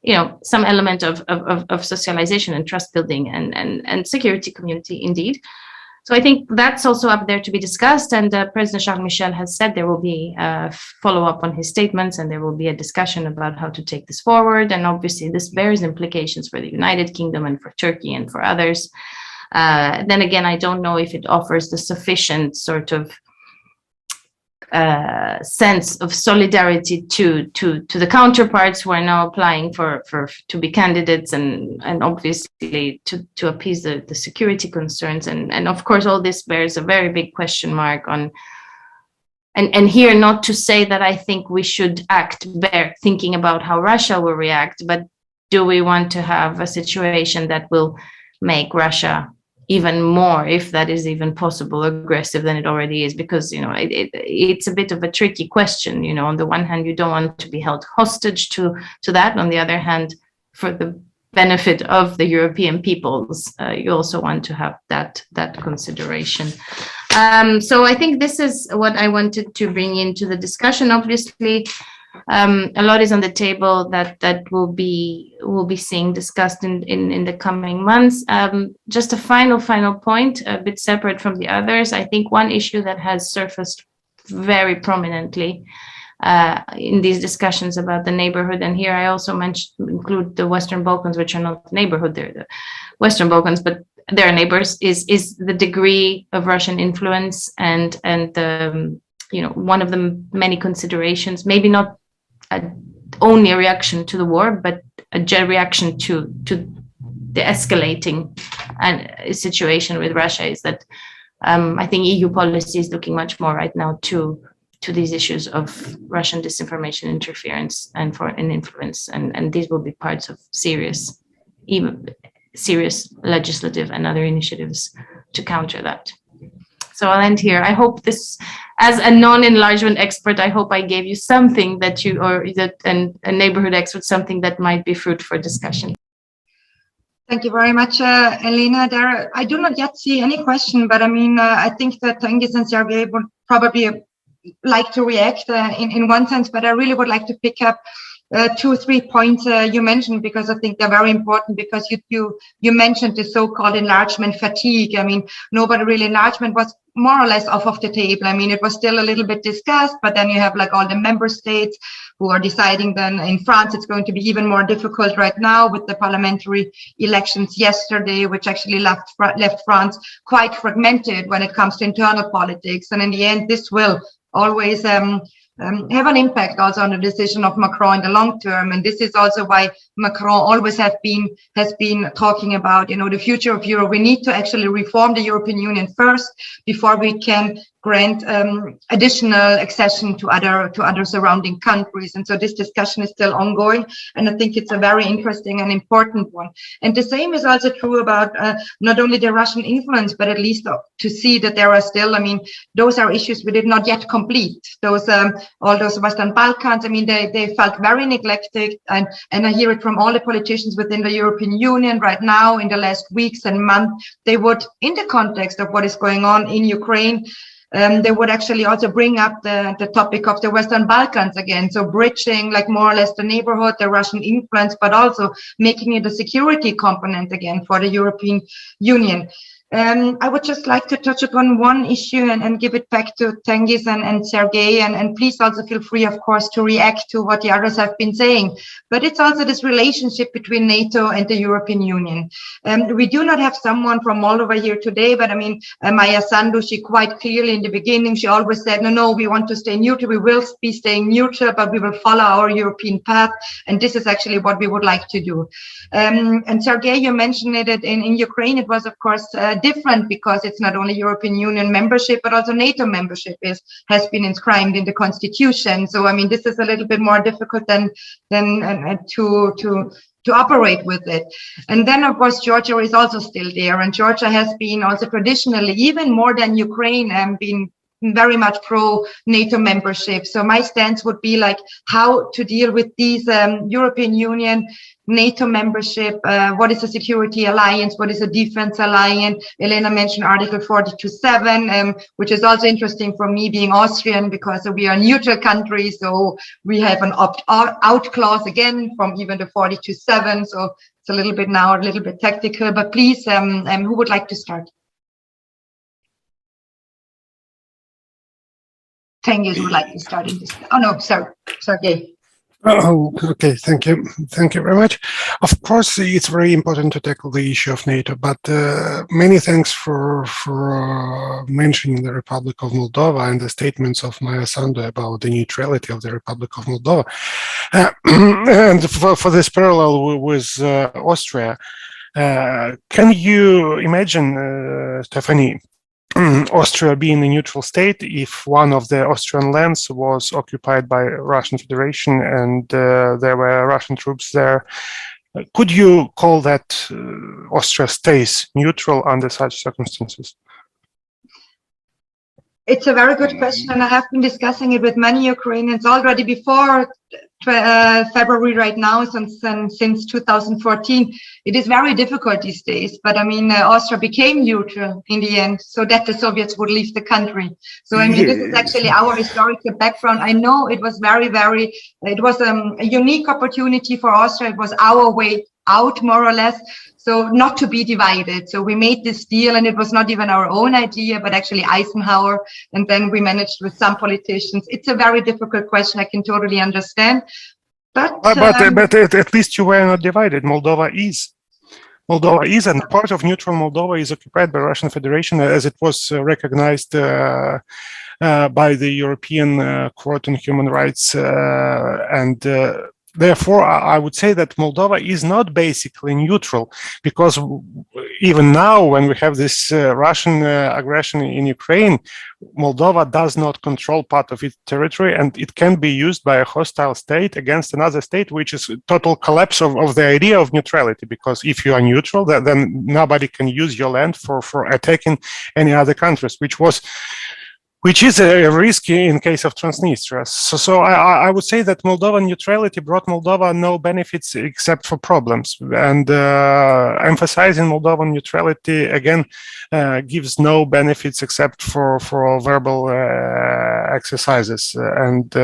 [SPEAKER 4] you know, some element of socialization and trust building and security community indeed. So I think that's also up there to be discussed. And President Charles Michel has said there will be a follow-up on his statements, and there will be a discussion about how to take this forward. And obviously this bears implications for the United Kingdom and for Turkey and for others. Then again, I don't know if it offers the sufficient sort of sense of solidarity to the counterparts who are now applying to be candidates, and obviously to appease the security concerns, and of course all this bears a very big question mark on. And here, not to say that I think we should act thinking about how Russia will react, but do we want to have a situation that will make Russia even more, if that is even possible, aggressive than it already is? Because, it's a bit of a tricky question. On the one hand, you don't want to be held hostage to that. On the other hand, for the benefit of the European peoples, you also want to have that consideration. So I think this is what I wanted to bring into the discussion. Obviously, a lot is on the table that will be seeing discussed in the coming months. Just a final point, a bit separate from the others. I think one issue that has surfaced very prominently in these discussions about the neighborhood, and here I also include the Western Balkans, which are not the neighborhood, they're the Western Balkans, but they're neighbors, is the degree of Russian influence and one of the many considerations, maybe not only a reaction to the war, but a reaction to the escalating situation with Russia, is that I think EU policy is looking much more right now to these issues of Russian disinformation, interference, and foreign influence, and these will be parts of serious legislative and other initiatives to counter that. So I'll end here. I hope this, as a non-enlargement expert, I hope I gave you something and a neighborhood expert, something that might be fruit for discussion.
[SPEAKER 1] Thank you very much, Elena. I do not yet see any question, but I think that Tengiz and Sergiy would probably like to react in one sense, but I really would like to pick up 2 or 3 points you mentioned, because I think they're very important, because you mentioned the so-called enlargement fatigue. Enlargement was more or less off of the table. It was still a little bit discussed, but then you have all the member states who are deciding. Then in France, it's going to be even more difficult right now with the parliamentary elections yesterday, which actually left France quite fragmented when it comes to internal politics. And in the end, this will always have an impact also on the decision of Macron in the long term. And this is also why Macron always has been talking about, the future of Europe. We need to actually reform the European Union first before we can grant additional accession to other surrounding countries. And so this discussion is still ongoing, and I think it's a very interesting and important one. And the same is also true about not only the Russian influence, but at least to see that there are still, those are issues we did not yet complete. Those all those Western Balkans, they felt very neglected, and I hear it from all the politicians within the European Union right now in the last weeks and months. They would, in the context of what is going on in Ukraine, they would actually also bring up the topic of the Western Balkans again. So bridging more or less the neighborhood, the Russian influence, but also making it a security component again for the European Union. I would just like to touch upon one issue and give it back to Tengiz and Sergiy, and please also feel free, of course, to react to what the others have been saying. But it's also this relationship between NATO and the European Union. We do not have someone from Moldova here today, but Maya Sandu, she quite clearly in the beginning, she always said, no, we want to stay neutral. We will be staying neutral, but we will follow our European path. And this is actually what we would like to do. And Sergiy, you mentioned it in Ukraine. It was, of course, different, because it's not only European Union membership, but also NATO membership has been inscribed in the constitution. So this is a little bit more difficult than to operate with it. And then, of course, Georgia is also still there, and Georgia has been also traditionally, even more than Ukraine, been very much pro NATO membership. So my stance would be how to deal with these European Union, NATO membership. What is a security alliance? What is a defense alliance? Elena mentioned Article 42.7, which is also interesting for me being Austrian, because we are a neutral country. So we have an opt-out clause again from even the 42.7. So it's a little bit tactical, but please, who would like to start? Tengiz would like to start in this. Oh no, Sergiy.
[SPEAKER 3] Oh, okay. Thank you. Thank you very much. Of course, it's very important to tackle the issue of NATO, but many thanks for mentioning the Republic of Moldova and the statements of Maya Sandu about the neutrality of the Republic of Moldova. And for this parallel with Austria, can you imagine, Stephanie, Austria being a neutral state if one of the Austrian lands was occupied by Russian Federation and there were Russian troops there? Could you call that Austria stays neutral under such circumstances?
[SPEAKER 1] It's a very good question, and I have been discussing it with many Ukrainians already before February right now, since 2014. It is very difficult these days, but I mean, Austria became neutral in the end, so that the Soviets would leave the country. So I mean, this is actually our historical background. I know it was it was a unique opportunity for Austria. It was our way out, more or less. So not to be divided. So we made this deal, and it was not even our own idea, but actually Eisenhower. And then we managed with some politicians. It's a very difficult question. I can totally understand. But
[SPEAKER 3] at least you were not divided. Moldova is. Moldova is, and part of neutral Moldova is occupied by Russian Federation, as it was recognized by the European Court on Human Rights, therefore, I would say that Moldova is not basically neutral, because even now, when we have this Russian aggression in Ukraine, Moldova does not control part of its territory, and it can be used by a hostile state against another state, which is a total collapse of the idea of neutrality, because if you are neutral, then nobody can use your land for attacking any other countries, which is a risk in case of Transnistria. So I would say that Moldovan neutrality brought Moldova no benefits except for problems. And emphasizing Moldovan neutrality, again, gives no benefits except for verbal exercises. And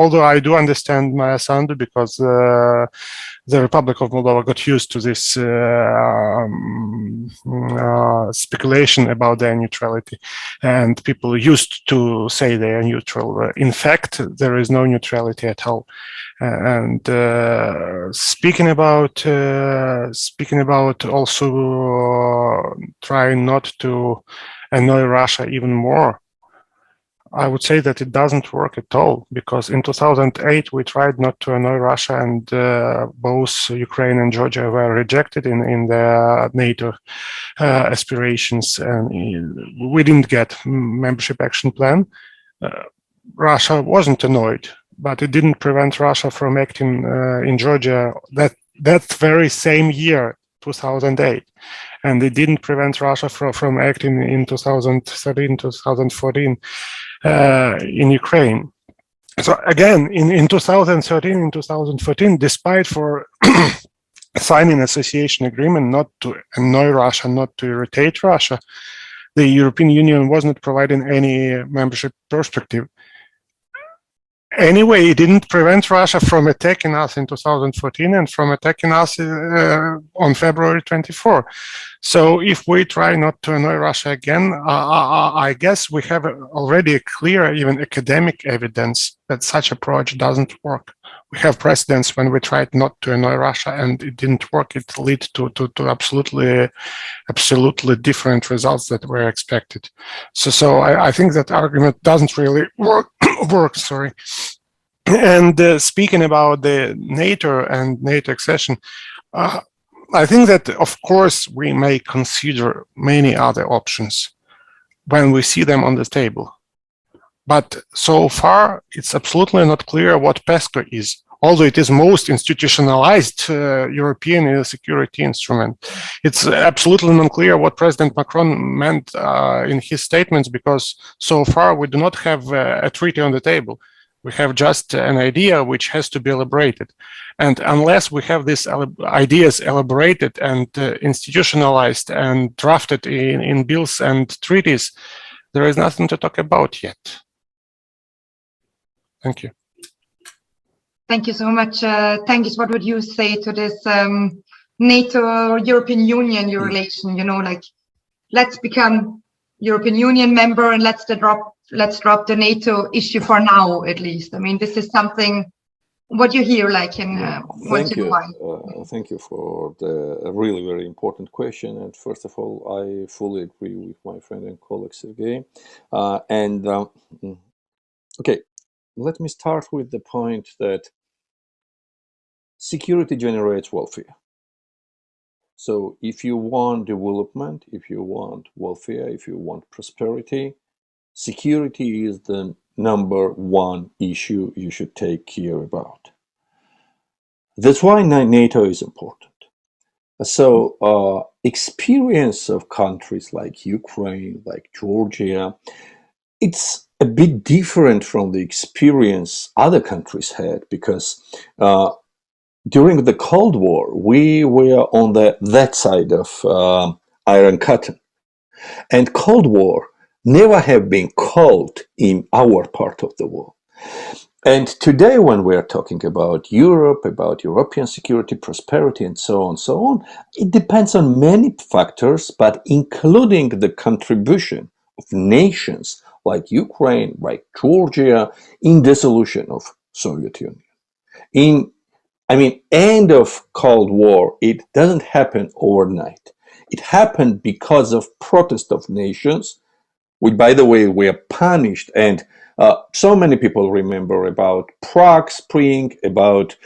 [SPEAKER 3] although I do understand Maya Sandu, because the Republic of Moldova got used to this speculation about their neutrality, and people used to say they are neutral. In fact, there is no neutrality at all. And speaking about also trying not to annoy Russia even more, I would say that it doesn't work at all, because in 2008 we tried not to annoy Russia, and both Ukraine and Georgia were rejected in their NATO aspirations, and we didn't get membership action plan. Russia wasn't annoyed, but it didn't prevent Russia from acting in Georgia that very same year, 2008. And it didn't prevent Russia from acting in 2013, 2014 in Ukraine. So again, in 2013, in 2014, despite for signing association agreement not to annoy Russia, not to irritate Russia, the European Union was not providing any membership perspective. Anyway, it didn't prevent Russia from attacking us in 2014 and from attacking us on February 24. So if we try not to annoy Russia again, I guess we have already a clear, even academic evidence that such approach doesn't work. We have precedents when we tried not to annoy Russia and it didn't work. It led to absolutely different results that were expected. So I think that argument doesn't really work. Sorry. And speaking about the NATO and NATO accession, I think that, of course, we may consider many other options when we see them on the table. But so far, it's absolutely not clear what PESCO is, although it is most institutionalized European security instrument. It's absolutely unclear what President Macron meant in his statements, because so far we do not have a treaty on the table. We have just an idea which has to be elaborated. And unless we have these ideas elaborated and institutionalized and drafted in bills and treaties, there is nothing to talk about yet. Thank you.
[SPEAKER 1] Thank you so much. Tengiz, what would you say to this NATO-European Union relation? You know, like, let's become European Union member and let's drop the NATO issue for now, at least. I mean, this is something, what you hear, like, in once in a while.
[SPEAKER 2] Thank you for the really very important question. And first of all, I fully agree with my friend and colleague Sergiy. Okay, let me start with the point that security generates welfare. So if you want development, if you want welfare, if you want prosperity, security is the #1 issue you should take care about. That's why NATO is important. So experience of countries like Ukraine, like Georgia, it's a bit different from the experience other countries had, because during the Cold War, we were on that side of Iron Curtain. And Cold War never have been cold in our part of the world. And today, when we are talking about Europe, about European security, prosperity, and so on, it depends on many factors, but including the contribution of nations like Ukraine, like Georgia, in dissolution of Soviet Union. End of Cold War, it doesn't happen overnight. It happened because of protest of nations, which, by the way, were punished. And so many people remember about Prague Spring, about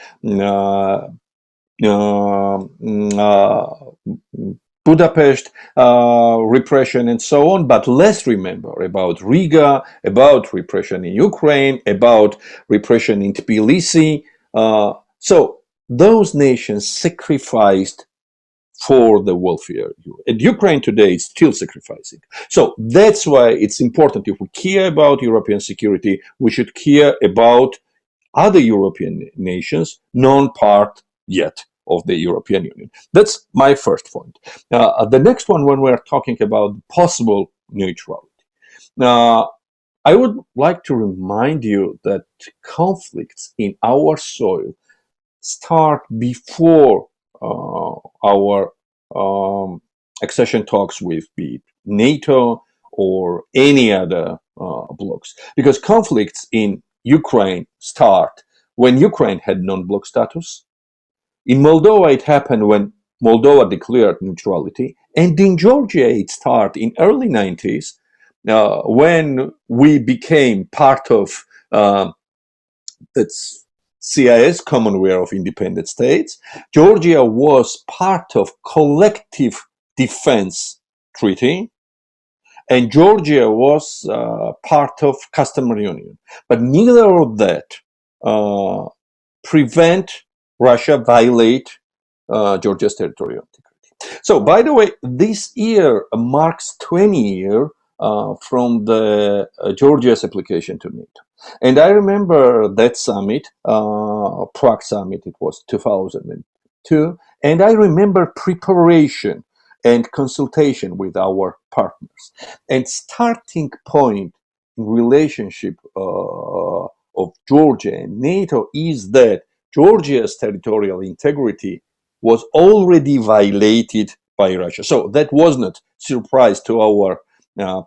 [SPEAKER 2] Budapest repression, and so on, but less remember about Riga, about repression in Ukraine, about repression in Tbilisi. So those nations sacrificed for the welfare. And Ukraine today is still sacrificing. So that's why it's important, if we care about European security, we should care about other European nations, non-part yet of the European Union. That's my first point. The next one, when we're talking about possible neutrality. I would like to remind you that conflicts in our soil start before our accession talks with be it NATO or any other blocs. Because conflicts in Ukraine start when Ukraine had non-bloc status. In Moldova, it happened when Moldova declared neutrality. And in Georgia, it started in early 90s when we became part of that's CIS, Commonwealth of Independent States. Georgia was part of Collective Defense Treaty, and Georgia was part of Customer Union. But neither of that prevent Russia violate Georgia's territorial integrity. So, by the way, this year marks 20 years from the Georgia's application to NATO. And I remember that summit, Prague summit, it was 2002, and I remember preparation and consultation with our partners. And starting point in relationship of Georgia and NATO is that Georgia's territorial integrity was already violated by Russia. So that was not a surprise to our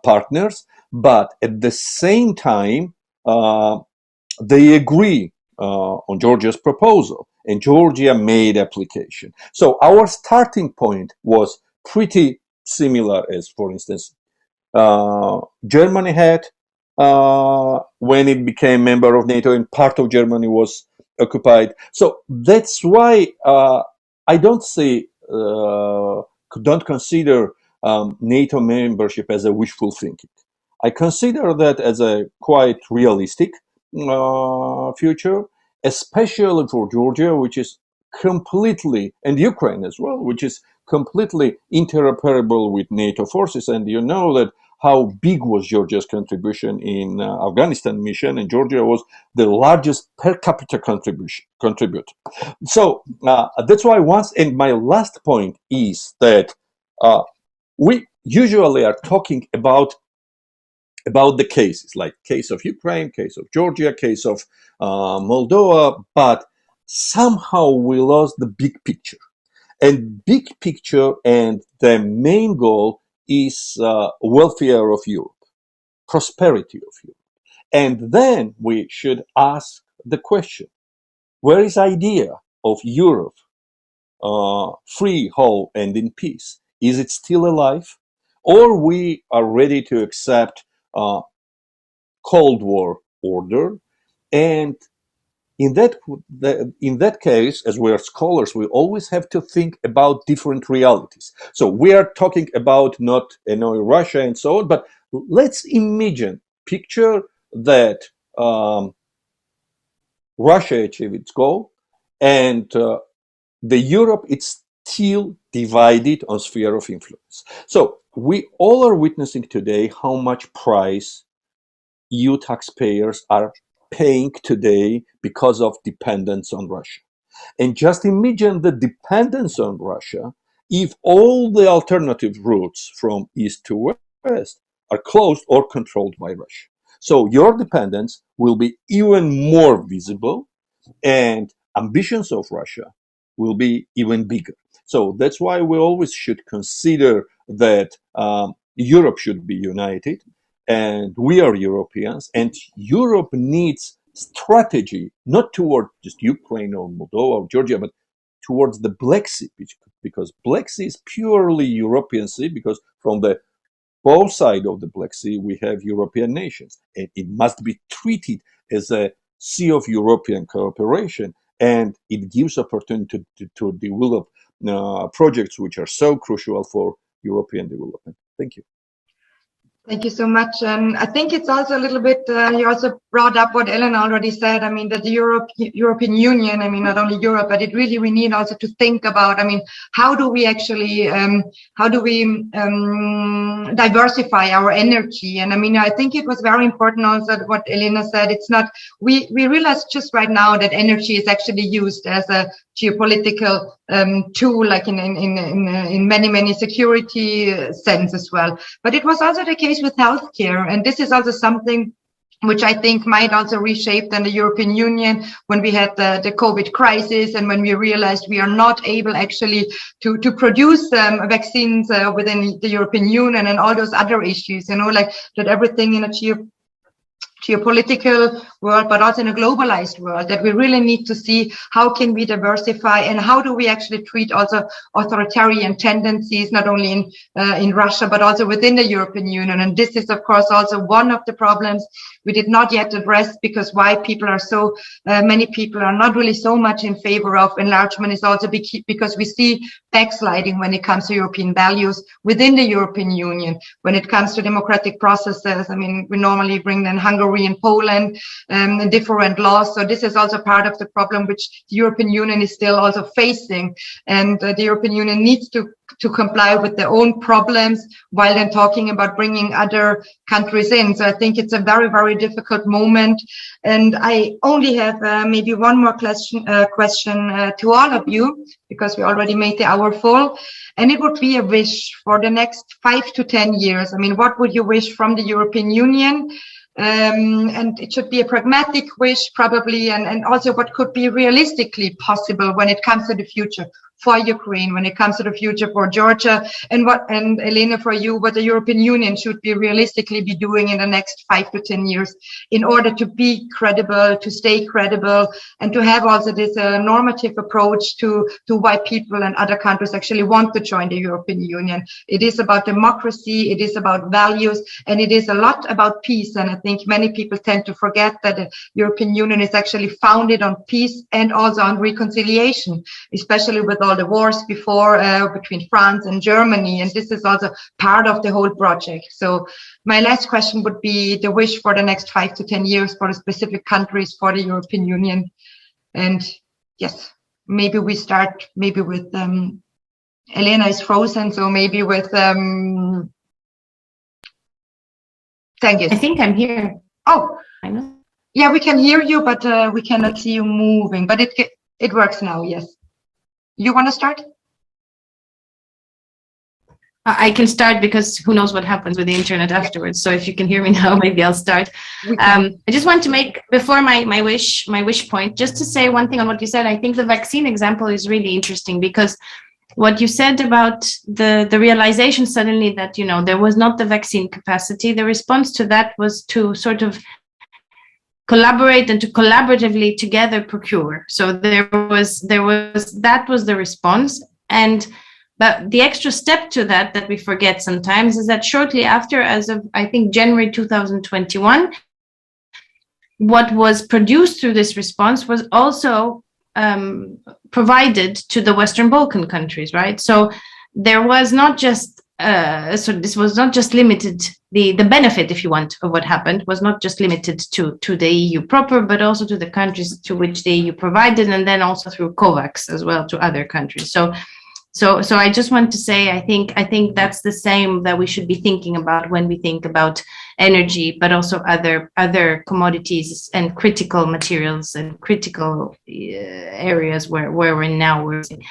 [SPEAKER 2] partners, but at the same time, they agree on Georgia's proposal, and Georgia made application. So our starting point was pretty similar as, for instance, Germany had when it became member of NATO, and part of Germany was occupied. So that's why I don't consider NATO membership as a wishful thinking. I consider that as a quite realistic future, especially for Georgia, which is completely, and Ukraine as well, which is completely interoperable with NATO forces. And you know that how big was Georgia's contribution in Afghanistan mission, and Georgia was the largest per capita contributor. So that's why and my last point is that we usually are talking about the cases, like case of Ukraine, case of Georgia, case of Moldova, but somehow we lost the big picture. And big picture and the main goal is welfare of Europe, prosperity of Europe. And then we should ask the question, where is idea of Europe free, whole, and in peace? Is it still alive? Or we are ready to accept Cold War order? And in that case, as we are scholars, we always have to think about different realities. So we are talking about not Russia and so on, but let's imagine, picture that Russia achieved its goal, And the Europe, it's still divided on sphere of influence. So we all are witnessing today how much price EU taxpayers are paying today because of dependence on Russia. And just imagine the dependence on Russia if all the alternative routes from east to west are closed or controlled by Russia. So your dependence will be even more visible, and ambitions of Russia will be even bigger. So that's why we always should consider that Europe should be united, and we are Europeans, and Europe needs strategy, not toward just Ukraine or Moldova or Georgia, but towards the Black Sea, because Black Sea is purely European sea, because from the both sides of the Black Sea, we have European nations, and it must be treated as a sea of European cooperation, and it gives opportunity to develop projects which are so crucial for European development. Thank you.
[SPEAKER 1] Thank you so much. And I think it's also a little bit, you also brought up what Elena already said. I mean, that the European Union, I mean, not only Europe, but we need also to think about, I mean, how do we actually, diversify our energy? And I mean, I think it was very important also what Elena said. It's not, we realize just right now that energy is actually used as a geopolitical tool, like in many security sense as well. But it was also the case with healthcare, and this is also something which I think might also reshape then the European Union when we had the COVID crisis, and when we realized we are not able actually to produce vaccines within the European Union, and all those other issues, you know, like that everything in a geopolitical world, but also in a globalized world, that we really need to see how can we diversify, and how do we actually treat also authoritarian tendencies, not only in Russia, but also within the European Union. And this is, of course, also one of the problems we did not yet address, because why people are so, many people are not really so much in favor of enlargement is also because we see backsliding when it comes to European values within the European Union. When it comes to democratic processes, I mean, we normally bring then Hungary and Poland and different laws. So this is also part of the problem which the European Union is still also facing. And the European Union needs to comply with their own problems while then talking about bringing other countries in. So I think it's a very difficult moment. And I only have maybe one more question to all of you, because we already made the hour full. And it would be a wish for the next 5 to 10 years. I mean, what would you wish from the European Union? And it should be a pragmatic wish, probably, and also what could be realistically possible when it comes to the future for Ukraine, when it comes to the future for Georgia, and Elena, for you, what the European Union should be realistically be doing in the next 5 to 10 years in order to be credible, to stay credible, and to have also this normative approach to why people and other countries actually want to join the European Union. It is about democracy, it is about values, and it is a lot about peace. And I think many people tend to forget that the European Union is actually founded on peace and also on reconciliation, especially with all the wars before between France and Germany, and this is also part of the whole project. So my last question would be the wish for the next 5 to 10 years for the specific countries for the European Union. And yes, maybe we start maybe with Elena is frozen, so maybe with Tengiz.
[SPEAKER 4] I think I'm here.
[SPEAKER 1] Oh,
[SPEAKER 4] I know.
[SPEAKER 1] Yeah, we can hear you, but we cannot see you moving. But it works now. Yes. You want to start?
[SPEAKER 4] I can start, because who knows what happens with the internet afterwards. So if you can hear me now, maybe I'll start. I just want to make, before my wish point, just to say one thing on what you said. I think the vaccine example is really interesting, because what you said about the realization suddenly that, you know, there was not the vaccine capacity, the response to that was to sort of collaborate and to collaboratively together procure. So that was the response. And but the extra step to that we forget sometimes is that shortly after, as of I think January 2021, what was produced through this response was also provided to the Western Balkan countries, right? So there was not just so this was not just limited, the benefit, if you want, of what happened was not just limited to the EU proper, but also to the countries to which the EU provided, and then also through COVAX as well to other countries. So I just want to say, I think that's the same that we should be thinking about when we think about energy, but also other commodities and critical materials and critical areas where we're now working.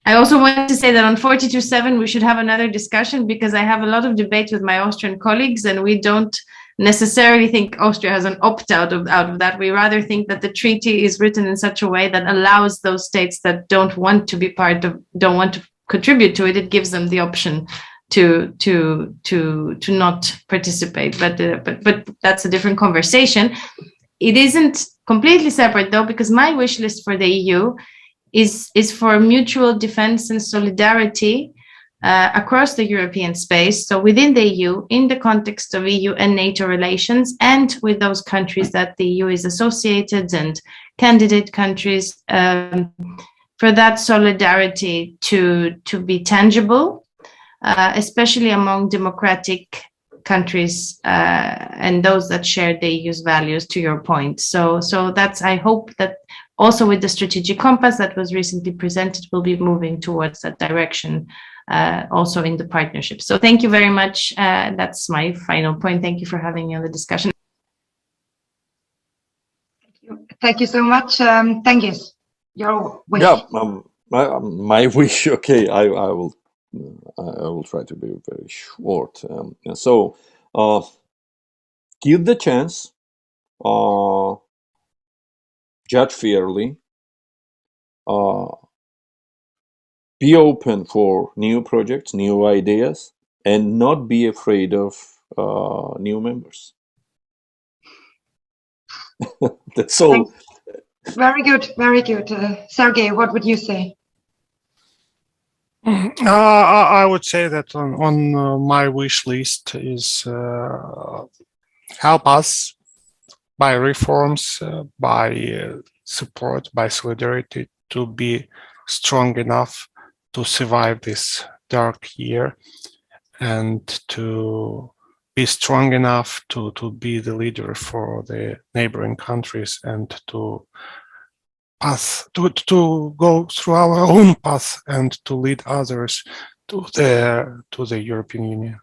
[SPEAKER 4] I also want to say that on 42.7 we should have another discussion, because I have a lot of debate with my Austrian colleagues, and we don't necessarily think Austria has an opt-out of that. We rather think that the treaty is written in such a way that allows those states that don't want to be don't want to contribute to it. It gives them the option to not participate. But that's a different conversation. It isn't completely separate though, because my wish list for the EU is for mutual defense and solidarity across the European space, so within the EU, in the context of EU and NATO relations, and with those countries that the EU is associated and candidate countries, for that solidarity to be tangible, especially among democratic countries and those that share the EU's values, to your point. So that's, I hope that also with the strategic compass that was recently presented, we'll be moving towards that direction. Also in the partnership. So thank you very much. That's my final point. Thank you for having me on the discussion.
[SPEAKER 1] Thank you so much. Tengiz, your wish.
[SPEAKER 2] Yeah, my wish. Okay, I will try to be very short. So give the chance, judge fairly, be open for new projects, new ideas, and not be afraid of new members. That's all.
[SPEAKER 1] Thanks. Very good, very good. Sergiy, what would you say?
[SPEAKER 3] I would say that on my wish list is help us by reforms, by support, by solidarity, to be strong enough to survive this dark year, and to be strong enough to be the leader for the neighboring countries, and to go through our own path and to lead others to the European Union.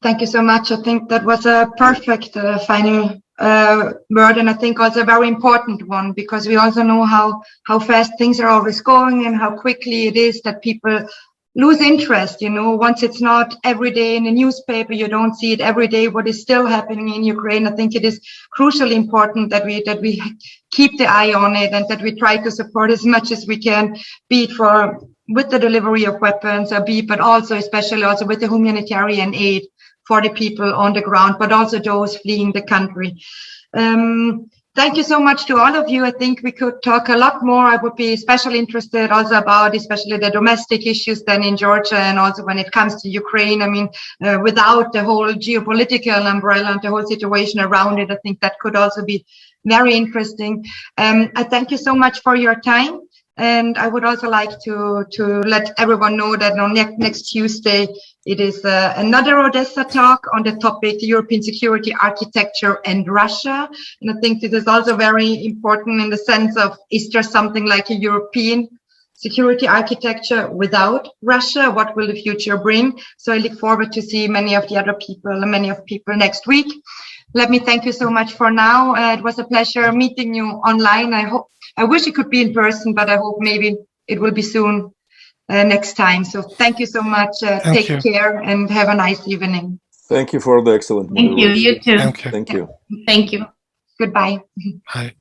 [SPEAKER 1] Thank you so much. I think that was a perfect final word, and I think also a very important one, because we also know how fast things are always going and how quickly it is that people lose interest. You know, once it's not every day in the newspaper, you don't see it every day what is still happening in Ukraine. I think it is crucially important that we keep the eye on it, and that we try to support as much as we can, be it with the delivery of weapons, but also especially also with the humanitarian aid for the people on the ground, but also those fleeing the country. Thank you so much to all of you. I think we could talk a lot more. I would be especially interested also about especially the domestic issues then in Georgia, and also when it comes to Ukraine. I mean, without the whole geopolitical umbrella and the whole situation around it, I think that could also be very interesting. I thank you so much for your time. And I would also like to let everyone know that on next Tuesday, it is another Odesa talk on the topic European security architecture and Russia. And I think this is also very important in the sense of, is there something like a European security architecture without Russia? What will the future bring? So I look forward to see many of people next week. Let me thank you so much for now. It was a pleasure meeting you online. I wish it could be in person, but I hope maybe it will be soon next time. So thank you so much. Take care and have a nice evening.
[SPEAKER 2] Thank you for the excellent
[SPEAKER 4] moderation. Thank you. You too.
[SPEAKER 2] Thank you.
[SPEAKER 4] Thank you.
[SPEAKER 1] Goodbye.
[SPEAKER 3] Bye.